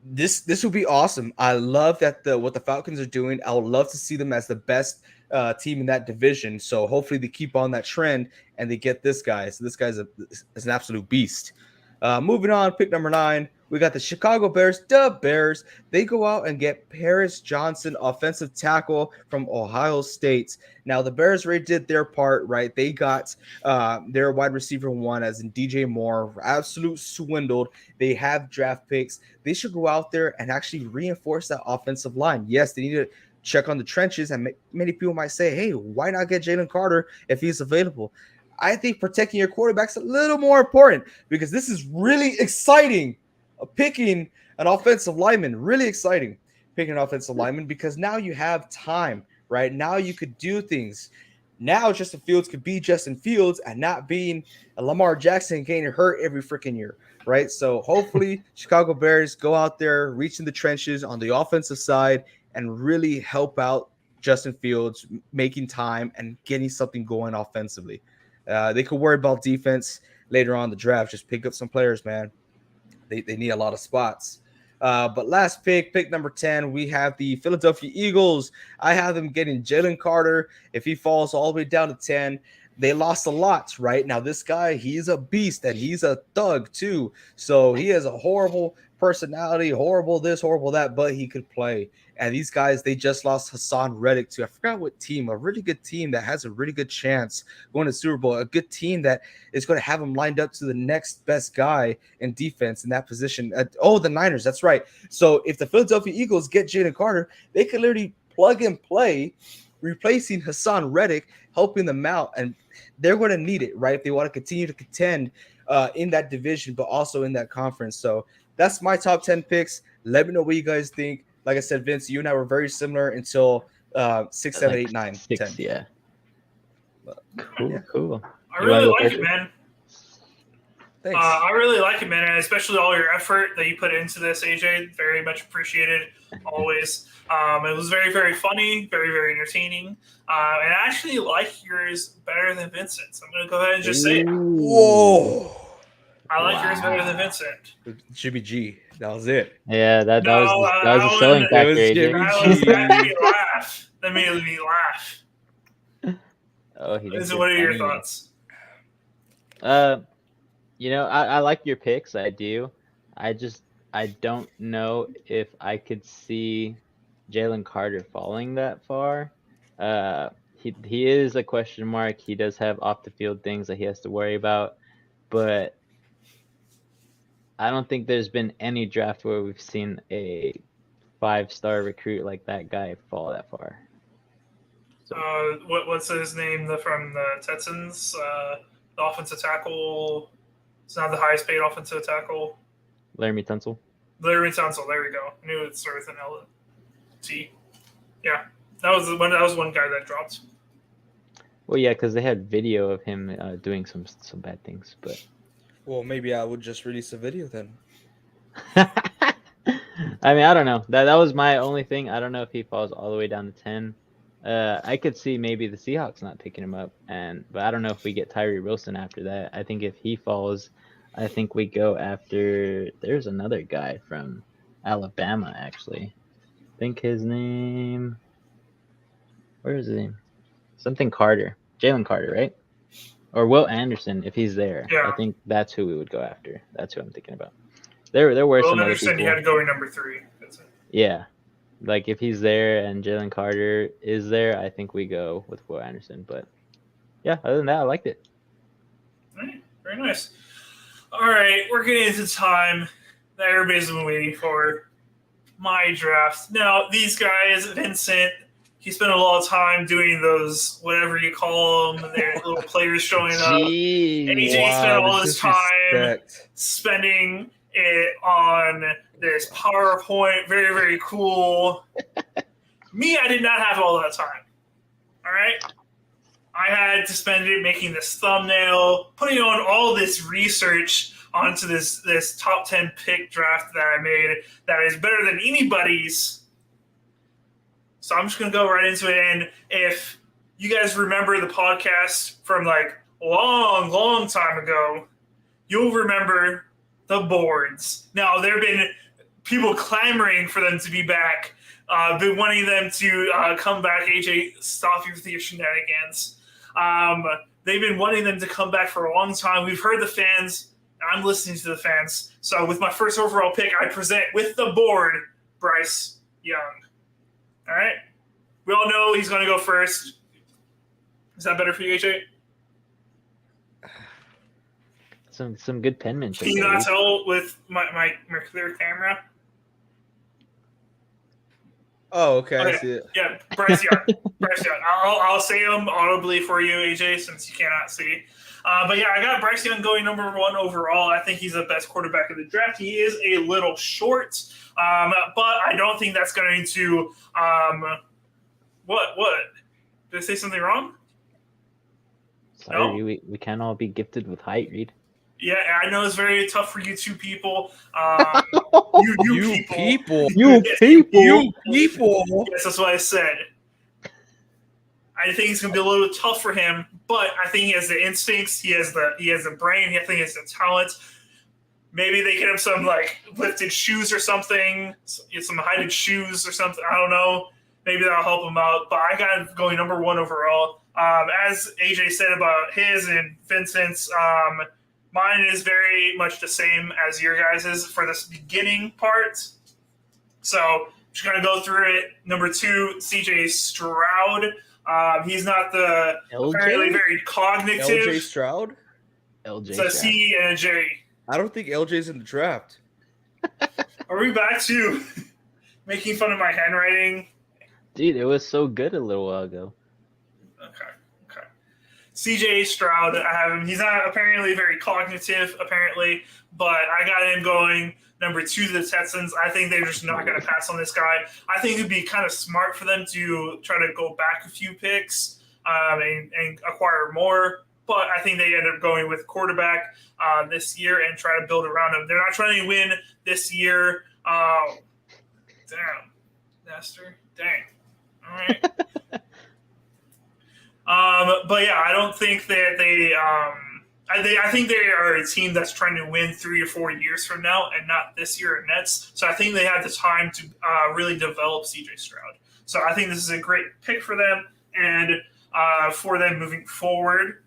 this will be awesome. I love that what the Falcons are doing. I would love to see them as the best team in that division. So hopefully they keep on that trend and they get this guy. So this guy's is an absolute beast. Moving on, pick number 9, we got the Chicago Bears. The Bears, they go out and get Paris Johnson, offensive tackle from Ohio State. Now the Bears already did their part, right? They got their wide receiver 1 as in DJ Moore, absolute swindled. They have draft picks. They should go out there and actually reinforce that offensive line. Yes, they need to check on the trenches, and many people might say, hey, why not get Jalen Carter if he's available? I think protecting your quarterback's a little more important because this is really exciting. Picking an offensive lineman, really exciting. Picking an offensive lineman because now you have time, right? Now you could do things. Now Justin Fields could be Justin Fields and not being a Lamar Jackson getting hurt every freaking year, right? So hopefully Chicago Bears go out there, reach in the trenches on the offensive side and really help out Justin Fields making time and getting something going offensively. They could worry about defense later on in the draft. Just pick up some players, man. They need a lot of spots. But last pick number 10, we have the Philadelphia Eagles. I have them getting Jalen Carter. If he falls all the way down to 10, they lost a lot, right? Now, this guy, he's a beast and he's a thug too. So he has a horrible personality, horrible this, horrible that, but he could play. And these guys, they just lost Hassan Reddick to, I forgot what team, a really good team that has a really good chance going to Super Bowl, a good team that is going to have him lined up to the next best guy in defense in that position. The Niners, that's right. So if the Philadelphia Eagles get Jalen Carter, they could literally plug and play, replacing Hassan Reddick, helping them out, and they're going to need it, right? If they want to continue to contend in that division, but also in that conference. So that's my top 10 picks. Let me know what you guys think. Like I said, Vince, you and I were very similar until 6, 7, 8, 9, 10. Yeah. Cool, Yeah. cool. I You wanna really go like first? it, man. Thanks. I really like it, man, and especially all your effort that you put into this, AJ. Very much appreciated, always. It was very, very funny, very, very entertaining, and I actually like yours better than Vincent's. I'm going to go ahead and just say it. Whoa. I like yours better than Wow. Vincent. Jimmy G. That was it. Yeah, that No, was the I selling wouldn't- factor, It was AJ. Jimmy That made me laugh. That made me laugh. Oh, he Vincent, what are your funny. thoughts? I like your picks. I do. I don't know if I could see Jalen Carter falling that far. He is a question mark. He does have off the field things that he has to worry about, but I don't think there's been any draft where we've seen a 5-star recruit like that guy fall that far. What's his name from the Texans? The offensive tackle. It's not the highest paid offensive tackle. Laramie Tunsil. Larry Tunsil. There we go. I knew it started with an L T. Yeah, that was one guy that dropped. Well, yeah, because they had video of him doing some bad things, but. Well, maybe I would just release a video then. I mean, I don't know. That was my only thing. I don't know if he falls all the way down to 10. I could see maybe the Seahawks not picking him up, but I don't know if we get Tyree Wilson after that. I think if he falls, I think we go after. There's another guy from Alabama, actually. I think his name. Where is his name? Something Carter. Jalen Carter, right? Or Will Anderson, if he's there. Yeah. I think that's who we would go after. That's who I'm thinking about. There were Well, some other Anderson, people. you had to go in number 3. Yeah. Like if he's there and Jalen Carter is there, I think we go with Will Anderson. But yeah, other than that, I liked it. All right, very nice. All right, we're getting into time that everybody's been waiting for. My draft. Now, these guys, Vincent, he spent a lot of time doing those, whatever you call them, their little players showing up. AJ spent all his time spending it on this PowerPoint, very, very cool. Me, I did not have all that time. All right? I had to spend it making this thumbnail, putting on all this research onto this top 10 pick draft that I made that is better than anybody's. So I'm just going to go right into it. And if you guys remember the podcast from like long, long time ago, you'll remember the boards. Now, there have been people clamoring for them to be back, been wanting them to come back. AJ, stop with your shenanigans. They've been wanting them to come back for a long time. We've heard the fans. I'm listening to the fans. So with my first overall pick, I present with the board, Bryce Young. All right? We all know he's going to go first. Is that better for you, AJ? Some good penmanship. Can you not tell with my clear camera? Oh, okay. I see it. Yeah, Bryce Young. Bryce Young. I'll say him audibly for you, AJ, since you cannot see. But yeah, I got Bryce Young going number 1 overall. I think he's the best quarterback of the draft. He is a little short, but I don't think that's going to what? Did I say something wrong? Sorry, No? we can't all be gifted with height, Reed. Yeah, I know it's very tough for you two people. You people. You Yes, people. You people. Yes, that's what I said. I think it's going to be a little tough for him, but I think he has the instincts. He has the brain. I think he has the talent. Maybe they get him some like lifted shoes or something, some heighted shoes or something. I don't know. Maybe that'll help him out. But I got him going number 1 overall. As AJ said about his and Vincent's, mine is very much the same as your guys's for this beginning part. So just going to go through it. Number 2, CJ Stroud. He's not the apparently very cognitive. LJ Stroud? LJ It's a C and a J. I don't think LJ's in the draft. Are we back to making fun of my handwriting? Dude, it was so good a little while ago. Okay. CJ Stroud, I have him. He's not apparently very cognitive, apparently, but I got him going number 2 to the Texans. I think they're just not going to pass on this guy. I think it'd be kind of smart for them to try to go back a few picks and acquire more. But I think they end up going with quarterback this year and try to build around him. They're not trying to win this year. Damn, Nestor. Dang. All right. But yeah, I don't think that they. I think they are a team that's trying to win 3 or 4 years from now, and not this year or next. So I think they have the time to really develop CJ Stroud. So I think this is a great pick for them and for them moving forward.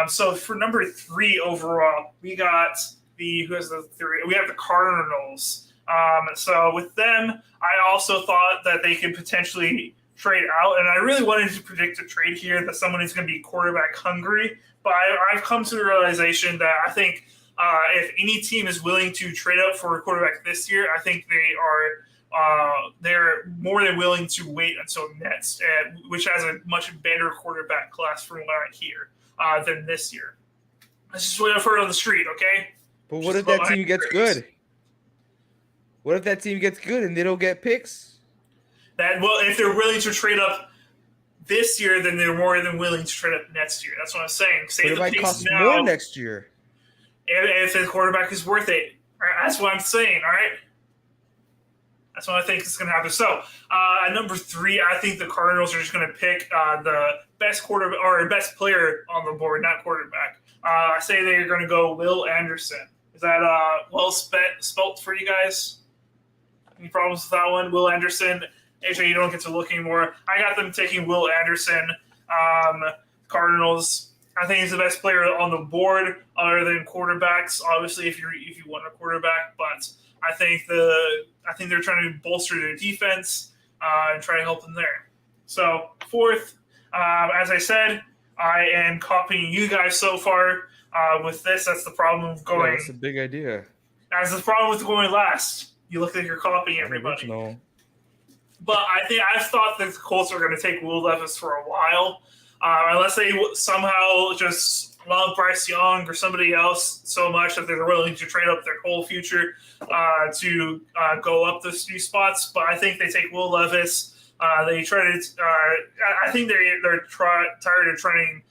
So for number 3 overall, we got who has the 3? We have the Cardinals. So with them, I also thought that they could potentially trade out, and I really wanted to predict a trade here that someone is going to be quarterback hungry. But I've come to the realization that I think if any team is willing to trade up for a quarterback this year, I think they're more than willing to wait until next, which has a much better quarterback class from what I hear than this year. That's just what I've heard on the street, okay? But what if that team gets good? What if that team gets good and they don't get picks? If they're willing to trade up this year, then they're more than willing to trade up next year. That's what I'm saying. But it might cost more next year. If the quarterback is worth it. That's what I'm saying, all right? That's what I think is going to happen. So, at number 3, I think the Cardinals are just going to pick the best quarterback or best player on the board, not quarterback. I say they're going to go Will Anderson. Is that well spelt for you guys? Any problems with that one? Will Anderson. AJ, you don't get to look anymore. I got them taking Will Anderson. Cardinals. I think he's the best player on the board, other than quarterbacks. Obviously, if you want a quarterback, but I think they're trying to bolster their defense and try to help them there. So 4th, as I said, I am copying you guys so far with this. That's the problem of going. Yeah, that's a big idea. That's the problem with going last. You look like you're copying everybody. Original. But I've thought that the Colts are going to take Will Levis for a while, unless they somehow just love Bryce Young or somebody else so much that they're willing to trade up their whole future to go up those few spots. But I think they take Will Levis. They try to. I think they're tired of trying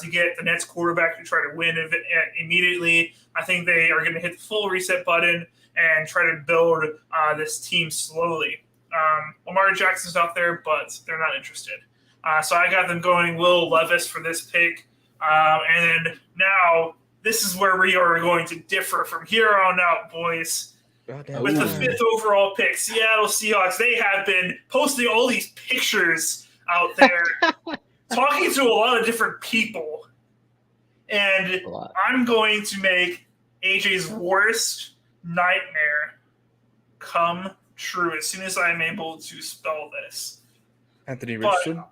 to get the next quarterback to try to win immediately. I think they are going to hit the full reset button and try to build this team slowly. Lamar Jackson's out there, but they're not interested. So I got them going Will Levis for this pick. And now this is where we are going to differ from here on out, boys. With the 5th overall pick, Seattle Seahawks, they have been posting all these pictures out there, talking to a lot of different people. And I'm going to make AJ's worst nightmare come true as soon as I'm able to spell this. Anthony Richardson.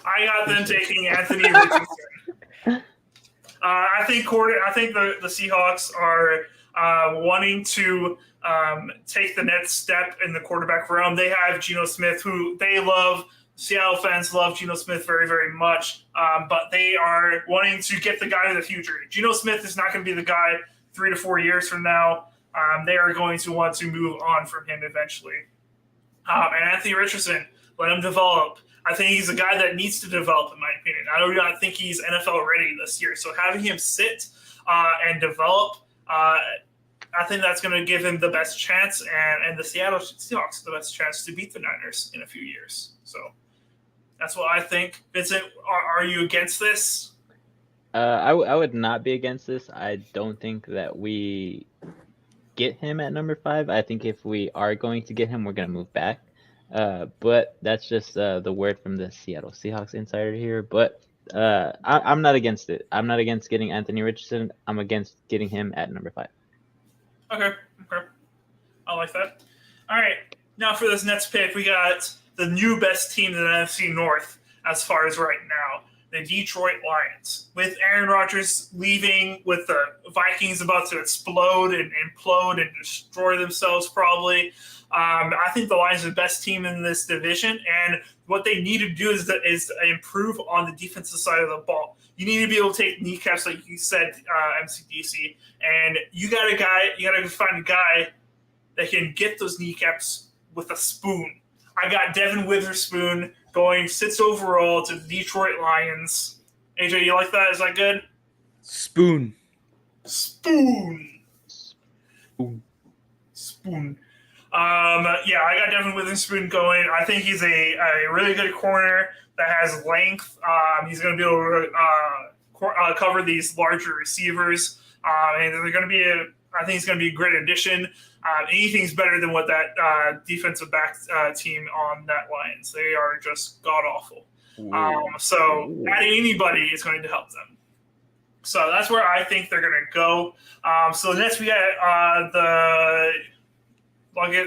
I got them taking Anthony Richardson. I think the Seahawks are wanting to take the next step in the quarterback realm. They have Geno Smith, who they love. Seattle fans love Geno Smith very, very much, but they are wanting to get the guy of the future. Geno Smith is not going to be the guy 3 to 4 years from now. They are going to want to move on from him eventually. And Anthony Richardson, let him develop. I think he's a guy that needs to develop, in my opinion. I do not think he's NFL ready this year. So having him sit and develop, I think that's going to give him the best chance, and the Seattle Seahawks the best chance to beat the Niners in a few years. So that's what I think. Vincent, are you against this? I would not be against this. I don't think that we get him at number 5. I think if we are going to get him, we're going to move back. But that's just the word from the Seattle Seahawks insider here. But I'm not against it. I'm not against getting Anthony Richardson. I'm against getting him at number 5. Okay. I like that. All right. Now for this next pick, we got the new best team in the NFC North as far as right now, the Detroit Lions. With Aaron Rodgers leaving, with the Vikings about to explode and implode and destroy themselves probably, I think the Lions are the best team in this division, and what they need to do is improve on the defensive side of the ball. You need to be able to take kneecaps, like you said, MCDC, and you got to find a guy that can get those kneecaps with a spoon. I got Devin Witherspoon going 6th overall to the Detroit Lions. AJ, you like that? Is that good? Spoon. Yeah, I got Devin Witherspoon going. I think he's a really good corner that has length. He's going to be able to cover these larger receivers. And they're going to be I think he's going to be a great addition. Anything's better than what that defensive back team on that Lions. They are just god-awful. So adding anybody is going to help them. So that's where I think they're going to go. So next we got the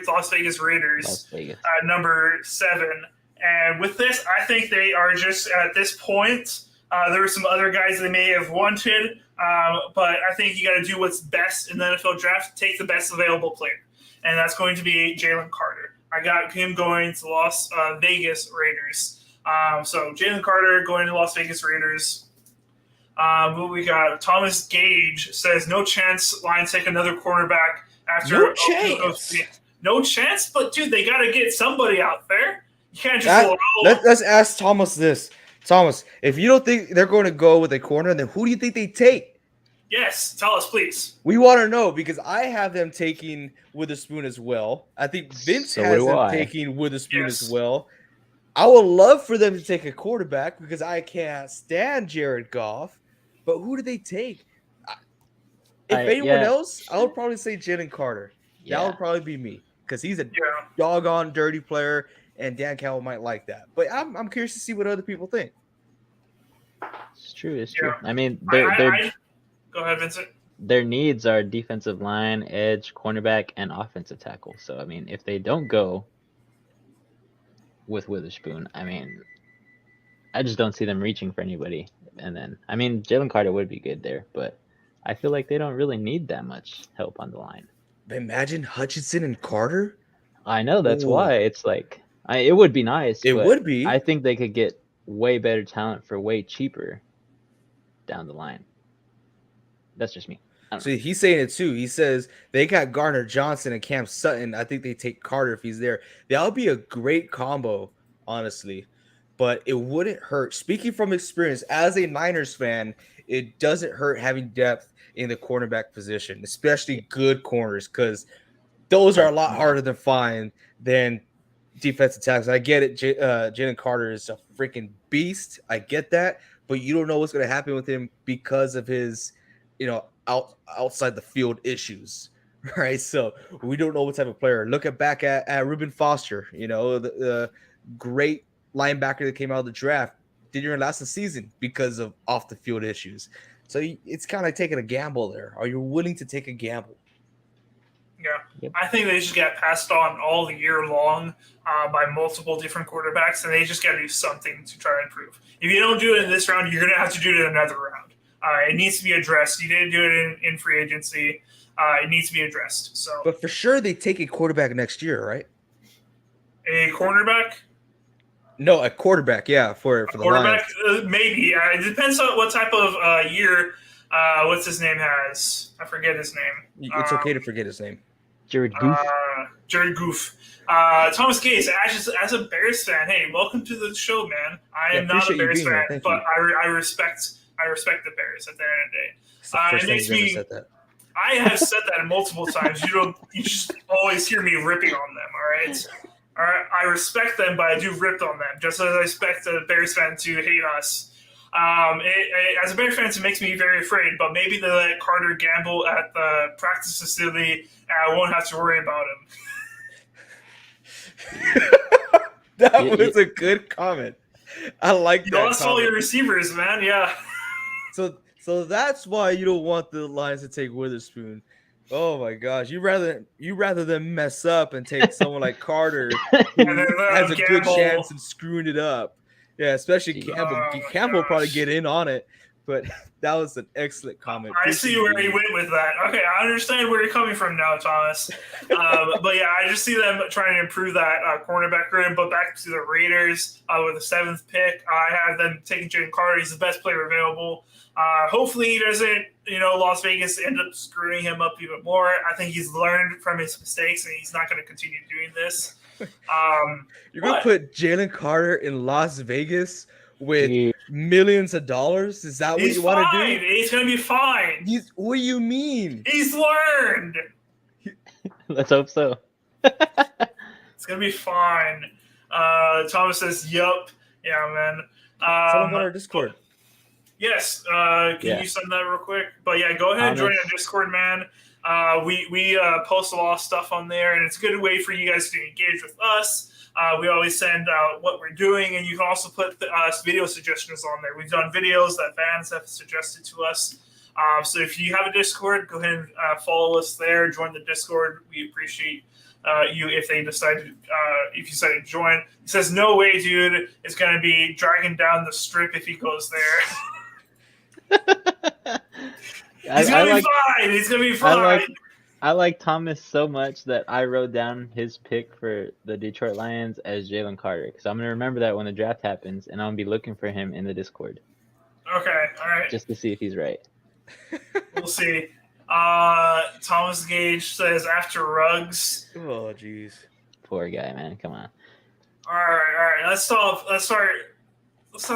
Las Vegas Raiders at number 7. And with this, I think they are just at this point. There were some other guys they may have wanted, but I think you got to do what's best in the NFL draft. Take the best available player, and that's going to be Jalen Carter. I got him going to Las Vegas Raiders. So Jalen Carter going to Las Vegas Raiders. What we got? Thomas Gage says no chance Lions take another quarterback after No chance. No chance, but dude, they got to get somebody out there. You can't just let's ask Thomas this. Thomas, if you don't think they're going to go with a corner, then who do you think they take? Yes, tell us, please. We want to know because I have them taking Witherspoon as well. I think Vince has them taking Witherspoon as well. I would love for them to take a quarterback because I can't stand Jared Goff. But who do they take? If anyone else, I would probably say Jalen Carter. Yeah. That would probably be me because he's a doggone dirty player. And Dan Campbell might like that. But I'm curious to see what other people think. It's true. I mean, go ahead, Vincent. Their needs are defensive line, edge, cornerback, and offensive tackle. So, I mean, if they don't go with Witherspoon, I mean, I just don't see them reaching for anybody. And then, I mean, Jalen Carter would be good there, but I feel like they don't really need that much help on the line. Imagine Hutchinson and Carter. I know. That's why it's like... it would be nice. It would be. I think they could get way better talent for way cheaper down the line. That's just me. See, he's saying it too. He says they got Garner Johnson and Cam Sutton. I think they take Carter if he's there. That would be a great combo, honestly. But it wouldn't hurt. Speaking from experience, as a Niners fan, it doesn't hurt having depth in the cornerback position, especially good corners, because those are a lot harder to find than defensive tackles. I get it. Jalen Carter is a freaking beast. I get that, but you don't know what's going to happen with him because of his, outside the field issues, right? So we don't know what type of player. Look back at Reuben Foster, the great linebacker that came out of the draft, didn't last the season because of off the field issues. So it's kind of like taking a gamble there. Are you willing to take a gamble? Yeah, I think they just got passed on all the year long by multiple different quarterbacks, and they just got to do something to try to improve. If you don't do it in this round, you're going to have to do it in another round. It needs to be addressed. You didn't do it in free agency. It needs to be addressed. So, but for sure, they take a quarterback next year, right? A cornerback? No, a quarterback. Yeah, for the quarterback. Lions. Maybe it depends on what type of year. What's his name has? I forget his name. It's okay to forget his name. Jared Goof. Jared Goof. Thomas Gaze, as a Bears fan, hey, welcome to the show, man. I am not a Bears fan, but I respect the Bears at the end of the day. It makes me. I have said that multiple times. You just always hear me ripping on them. All right. I respect them, but I do rip on them, just as I expect a Bears fan to hate us. As a Bears fan, it makes me very afraid, but maybe they let Carter gamble at the practice facility, and I won't have to worry about him. That was a good comment. I like You that lost all your comment. receivers, man. Yeah. So that's why you don't want the Lions to take Witherspoon. Oh my gosh, you rather than mess up and take someone like Carter And then who let has him a good gamble. chance of screwing it up. Yeah, especially Gee. Campbell. Oh my Campbell will probably gosh. get in on it, but that was an excellent comment. I see where he went with that. Okay, I understand where you're coming from now, Thomas. But yeah, I just see them trying to improve that cornerback room. But back to the Raiders with the 7th pick, I have them taking Jalen Carter. He's the best player available. Hopefully, he doesn't, Las Vegas end up screwing him up even more. I think he's learned from his mistakes, and he's not going to continue doing this. You're gonna put Jalen Carter in Las Vegas with Dude. millions of dollars? Is that what He's you want to fine. do? He's going to be fine. What do you mean? He's learned. Let's hope so. It's going to be fine. Thomas says, yup. Yeah, man. Send him on our Discord. Yes. Can you send that real quick? But yeah, go ahead and join our Discord, man. We post a lot of stuff on there, and it's a good way for you guys to engage with us. We always send out what we're doing, and you can also put video suggestions on there. We've done videos that fans have suggested to us. So if you have a Discord, go ahead and follow us there. Join the Discord. We appreciate you if you decide to join. He says, "No way, dude! It's going to be dragging down the strip if he goes there." He's gonna be fine. He's gonna be fine. I like Thomas so much that I wrote down his pick for the Detroit Lions as Jalen Carter, because I'm gonna remember that when the draft happens, and I'm gonna be looking for him in the Discord. Okay, all right. Just to see if he's right. We'll see. Thomas Gage says after Ruggs. Oh, jeez. Poor guy, man. Come on. All right. Let's stop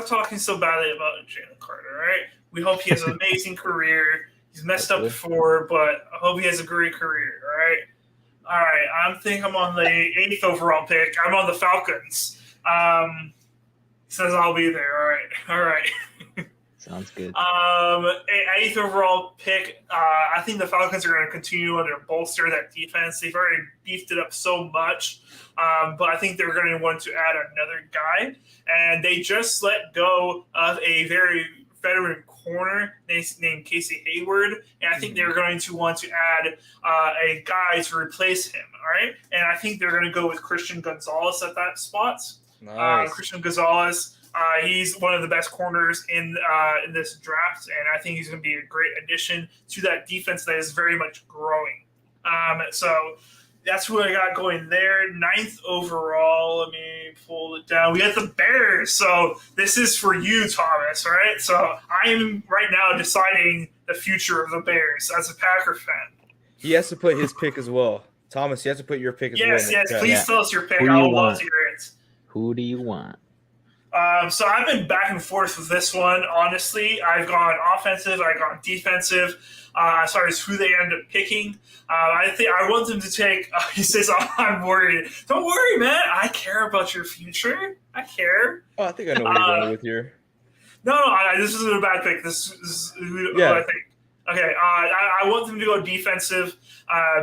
talking so badly about Jalen Carter. All right. We hope he has an amazing career. He's messed up before, but I hope he has a great career. All right. I think I'm on the 8th overall pick. I'm on the Falcons. Says I'll be there. All right. Sounds good. 8th overall pick. I think the Falcons are going to continue to bolster that defense. They've already beefed it up so much, but I think they're going to want to add another guy. And they just let go of a very veteran corner named Casey Hayward, and I think they're going to want to add a guy to replace him. All right, and I think they're going to go with Christian Gonzalez at that spot. Nice. Christian Gonzalez. He's one of the best corners in this draft, and I think he's going to be a great addition to that defense that is very much growing. So that's what I got going there. 9th overall. Let me pull it down. We got the Bears. So this is for you, Thomas, all right? So I am right now deciding the future of the Bears as a Packer fan. He has to put his pick as well. Thomas, you have to put your pick as well. Yes. Please tell us your pick. Who I would love to hear it. Who do you want? So I've been back and forth with this one. Honestly, I've gone offensive. I've gone defensive. As far as who they end up picking, I want them to take. He says, "I'm worried." Don't worry, man. I care about your future. I care. Oh, I think I know where you're going with here. No. This isn't a bad pick. This is who I think. Okay, I want them to go defensive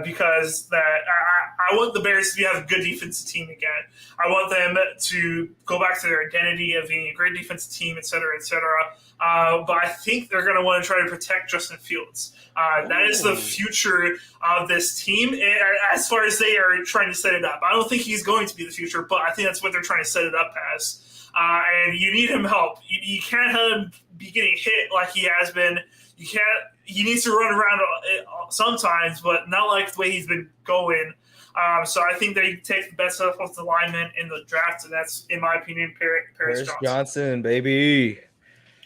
because I want the Bears to have a good defensive team again. I want them to go back to their identity of being a great defensive team, et cetera, et cetera. But I think they're going to want to try to protect Justin Fields. That is the future of this team as far as they are trying to set it up. I don't think he's going to be the future, but I think that's what they're trying to set it up as. And you need him help. You can't have him be getting hit like he has been. You can't. He needs to run around sometimes, but not like the way he's been going. So I think they take the best offensive lineman in the draft, and that's, in my opinion, Paris Johnson, baby.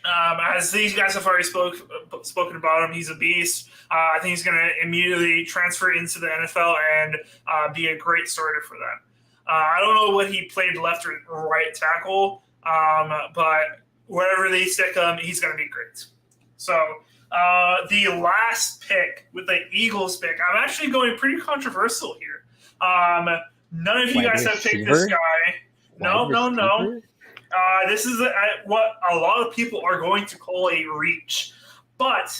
As these guys have already spoken about him, he's a beast. I think he's going to immediately transfer into the NFL and be a great starter for them. I don't know what he played left or right tackle, but wherever they stick him, he's going to be great. So the last pick with the Eagles pick, I'm actually going pretty controversial here. None of you guys have picked this guy. No. This is what a lot of people are going to call a reach. But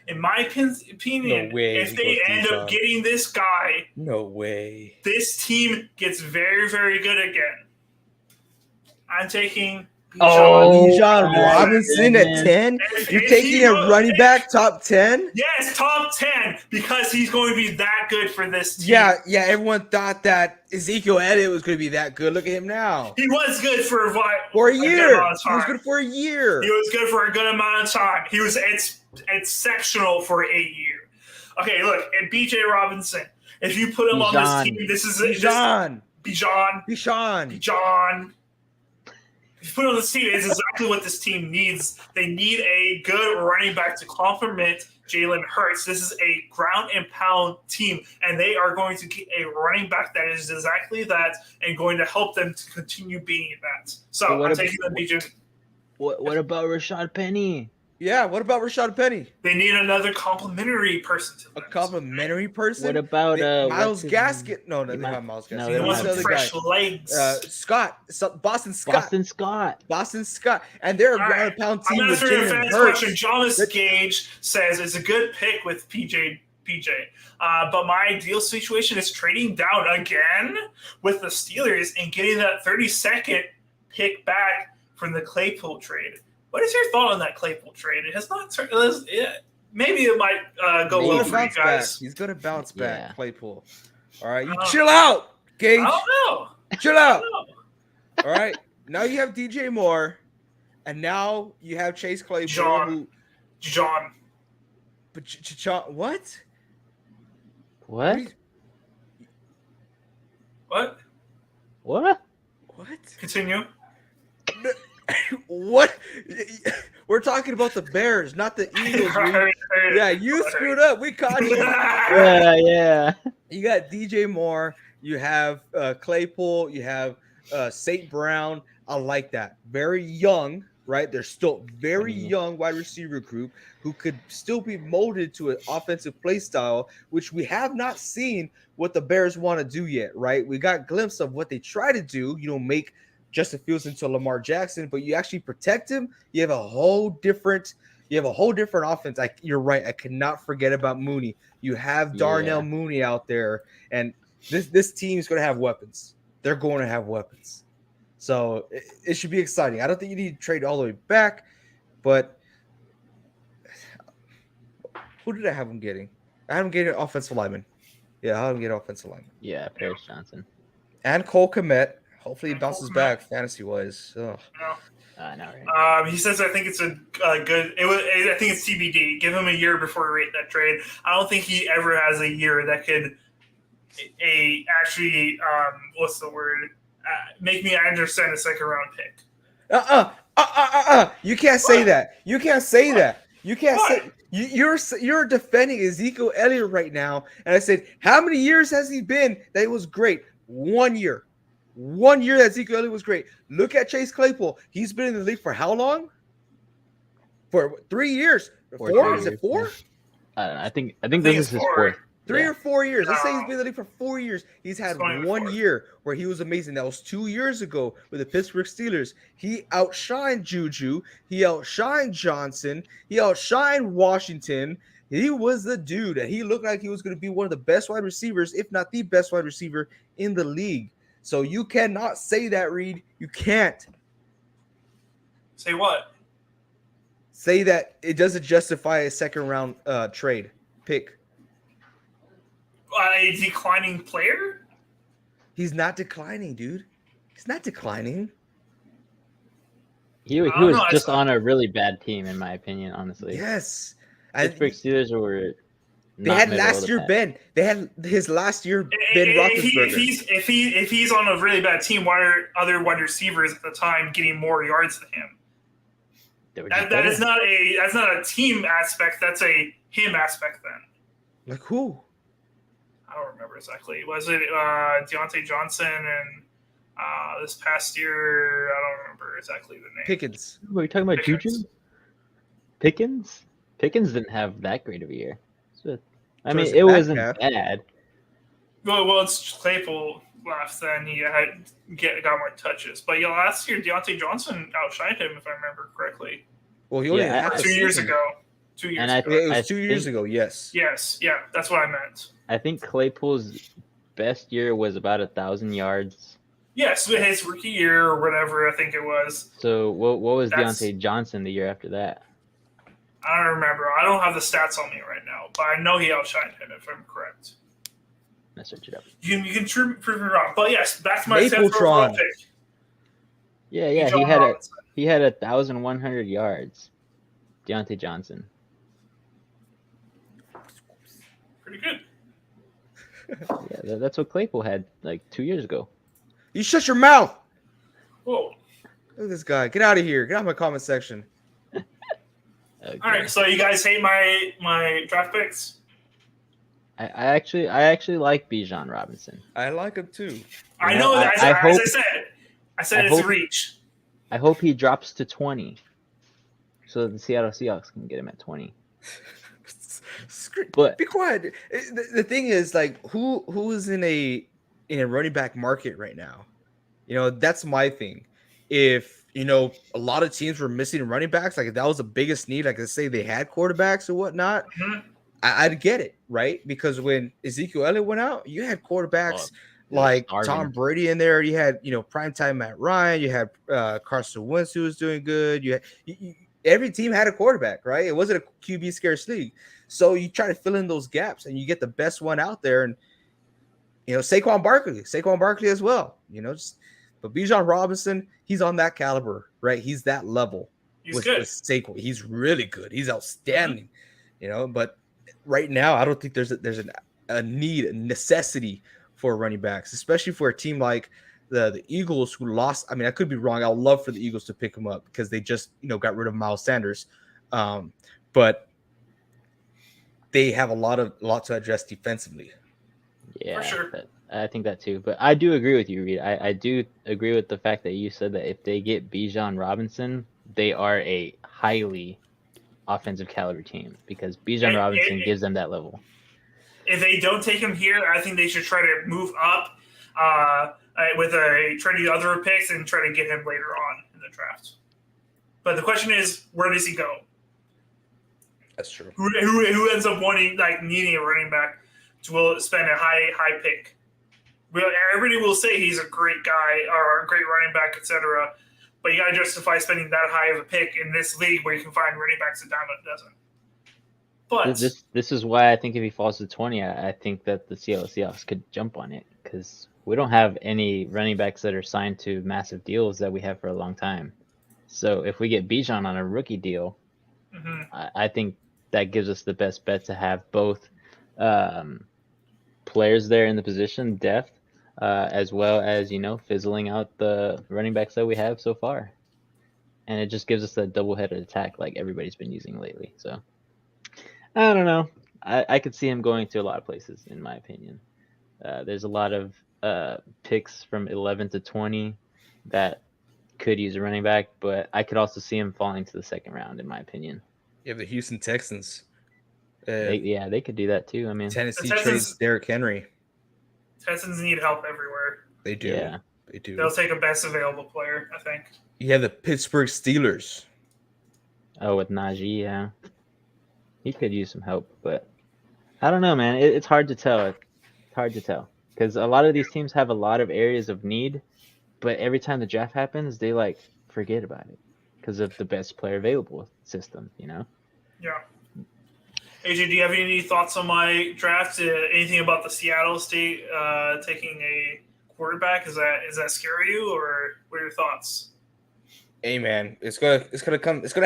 In my opinion, No way if he they goes end up Bijan. getting this guy, No way. this team gets very, very good again. I'm taking Oh, Bijan my Robinson at goodness. 10? If- You're if taking he a goes- running back top 10? Yes, top 10 because he's going to be that good for this team. Yeah, everyone thought that Ezekiel Elliott was going to be that good. Look at him now. He was good for a For a good year. amount of He was time. good for a year. He was good for a good amount of time. He was exceptional for a year. Okay, look, and BJ Robinson. If you put him on Bijan. this team, this is Bijan. Bijan. If you put him on this team, it's exactly what this team needs. They need a good running back to complement Jalen Hurts. This is a ground and pound team, and they are going to get a running back that is exactly that and going to help them to continue being that. So But what I'm ab- taking the BJ. What about Rashad Penny? Yeah, what about Rashad Penny? They need another complimentary person to A them. complimentary person? What about Miles Gaskin? No, He they're might- not Miles no, Gaskin. they're He not. wants Who's the some other guy? fresh legs. Boston Scott. Boston Scott. And they're a All ground right. and pound I'm team with answering a Jalen fan's Hurts. question. Jonas Gage says it's a good pick with PJ. But my ideal situation is trading down again with the Steelers and getting that 32nd pick back from the Claypool trade. What is your thought on that Claypool trade? It has not. Maybe it might go He's low gonna for you bounce back. guys. He's gonna bounce back, Yeah. Claypool. All right, you I don't- chill out, Gage. I don't know. Chill I out. don't know. All right. Now you have DJ Moore, and now you have Chase Claypool. John. John. What? What? What? What? What? Continue. What? We're talking about the Bears, not the Eagles. Reed. Yeah, you screwed up. We caught you. Yeah. You got DJ Moore. You have Claypool. You have St. Brown. I like that. Very young, right? They're still very young wide receiver group who could still be molded to an offensive play style, which we have not seen what the Bears want to do yet, right? We got a glimpse of what they try to do, make Justin Fields into Lamar Jackson, but you actually protect him. You have a whole different offense. You're right. I cannot forget about Mooney. You have Darnell Mooney out there, and this team is going to have weapons. They're going to have weapons. So it should be exciting. I don't think you need to trade all the way back, but who did I have him getting? I had him getting an offensive lineman. Yeah, I had him get an offensive lineman. Yeah, Paris Johnson. And Cole Kmet. Hopefully he And bounces Cole Kmet. back fantasy-wise. No. Not right. He says, I think it's a good. I think it's TBD. Give him a year before we rate that trade. I don't think he ever has a year that could actually what's the word? Make me understand a second round pick. You can't say What? that. You can't say What? that. You can't What? say you're defending Ezekiel Elliott right now. And I said, how many years has he been that it was great? 1 year. 1 year that Ezekiel Elliott was great. Look at Chase Claypool. He's been in the league for how long? For 3 years. 4? Is it 4? I don't know. I think this is his fourth. 3 or 4 years. Let's say he's No. been in the league for 4 years. He's had It's only 1 4. year where he was amazing. That was 2 years ago with the Pittsburgh Steelers. He outshined Juju. He outshined Johnson. He outshined Washington. He was the dude, and he looked like he was going to be one of the best wide receivers, if not the best wide receiver in the league. So you cannot say that, Reed. You can't Say what? say that it doesn't justify a second round trade pick. A declining player? He's not declining, dude. He's not declining. He was don't know, just on a really bad team, in my opinion. Honestly, Yes. And Pittsburgh Steelers were. they had last year Ben. They had his last year Ben Roethlisberger. If he's on a really bad team, why are other wide receivers at the time getting more yards than him? That's not a team aspect. That's a him aspect. Then Like who? I don't remember exactly. Was it Deontay Johnson and this past year? I don't remember exactly the name. Pickens. Were you talking about Pickens. Juju? Pickens? Pickens didn't have that great of a year. So, I mean, Towards it the back wasn't half. bad. Well, it's Claypool left. Then he got more touches. But yeah, last year Deontay Johnson outshined him, if I remember correctly. Well, he only Yeah, had half a 2 years season. ago. 2 years And I- ago. It was 2 years think- ago. Yes. Yes, yeah, that's what I meant. I think Claypool's best year was about 1,000 yards. Yes, his rookie year or whatever I think it was. So what was That's- Deontay Johnson the year after that? I don't remember. I don't have the stats on me right now, but I know he outshined him if I'm correct. Let's search it up. You can prove me wrong, but yes, back to my 10th Mapletron. overall pick. Yeah, he Bijan had Robinson. he had 1,100 yards. Deontay Johnson. Pretty good. Yeah, that's what Claypool had like 2 years ago. You shut your mouth. Whoa. Look at this guy. Get out of here. Get out of my comment section. Okay. All right, so you guys hate my draft picks? I actually like Bijan Robinson. I like him too. I Yeah, know that. I As hope- I said I it's a hope- reach. I hope he drops to 20, so that the Seattle Seahawks can get him at 20. But Be quiet. The thing is, like, who is in a running back market right now? You know, that's my thing. If a lot of teams were missing running backs, like if that was the biggest need, like let's say they had quarterbacks or whatnot, Mhm. I'd get it, right? Because when Ezekiel Elliott went out, you had quarterbacks yeah, like starving. Tom Brady in there. You had primetime Matt Ryan. You had Carson Wentz who was doing good. You had every team had a quarterback, right? It wasn't a QB scarce league. So you try to fill in those gaps and you get the best one out there. And Saquon Barkley as well. But Bijan Robinson, he's on that caliber, right? He's that level. He's good. With Saquon. He's really good. He's outstanding. But right now I don't think there's a need, a necessity for running backs, especially for a team like the Eagles who lost. I mean, I could be wrong. I'd love for the Eagles to pick him up because they just got rid of Miles Sanders, but they have a lot to address defensively. Yeah, For sure. I think that too. But I do agree with you, Reed. I do agree with the fact that you said that if they get Bijan Robinson, they are a highly offensive caliber team because Bijan Robinson gives them that level. If they don't take him here, I think they should try to move up with try to do other picks and try to get him later on in the draft. But the question is, where does he go? That's true. Who ends up needing a running back to spend a high pick? Everybody will say he's a great guy or a great running back, etc. But you got to justify spending that high of a pick in this league where you can find running backs a dime a dozen. But This is why I think if he falls to 20, I think that the Seattle Seahawks could jump on it because we don't have any running backs that are signed to massive deals that we have for a long time. So if we get Bijan on a rookie deal, I think that gives us the best bet to have both players there in the position, depth, as well as fizzling out the running backs that we have so far, and it just gives us that double-headed attack like everybody's been using lately. So I don't know. I could see him going to a lot of places, in my opinion. There's a lot of picks from 11 to 20 that could use a running back, but I could also see him falling to the second round, in my opinion. You have the Houston Texans. They could do that too. I mean, Tennessee The Texans- trades Derrick Henry. Texans need help everywhere. They do. yeah. They do. They'll take a best available player, I think. You have the Pittsburgh Steelers. Oh, with Najee, yeah. He could use some help, but I don't know, man. It's hard to tell. It's hard to tell because a lot of these teams have a lot of areas of need, but every time the draft happens, they forget about it because of the best player available system, Yeah. AJ, do you have any thoughts on my draft? Anything about the Seattle State taking a quarterback? Is that scary you, or what are your thoughts? Hey man, it's gonna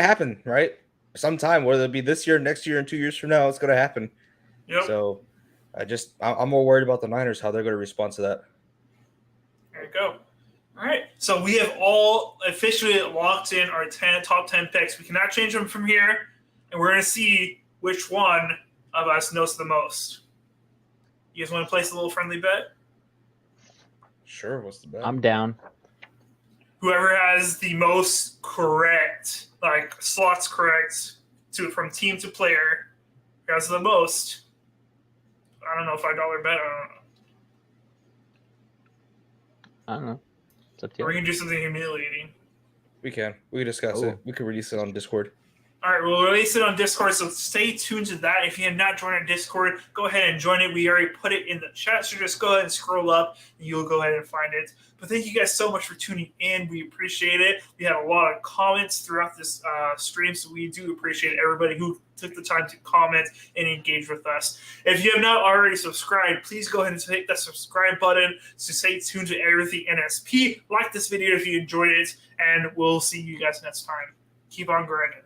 happen, right? Sometime, whether it be this year, next year, and 2 years from now, it's gonna happen. Yep. So I'm more worried about the Niners, how they're gonna respond to that. There you go. All right. So we have all officially locked in our top 10 picks. We cannot change them from here, and we're gonna see which one of us knows the most. You guys want to place a little friendly bet? Sure, what's the bet? I'm down. Whoever has the most correct, slots correct from team to player, who has the most. I don't know, $5 bet. I don't know. It's up to Or we you. can do something humiliating. We can discuss Oh. it. We can release it on Discord. All right, we'll release it on Discord, so stay tuned to that. If you have not joined our Discord, go ahead and join it. We already put it in the chat, so just go ahead and scroll up, and you'll go ahead and find it. But thank you guys so much for tuning in. We appreciate it. We had a lot of comments throughout this stream, so we do appreciate everybody who took the time to comment and engage with us. If you have not already subscribed, please go ahead and hit that subscribe button to stay tuned to everything NSP. Like this video if you enjoyed it, and we'll see you guys next time. Keep on grinding.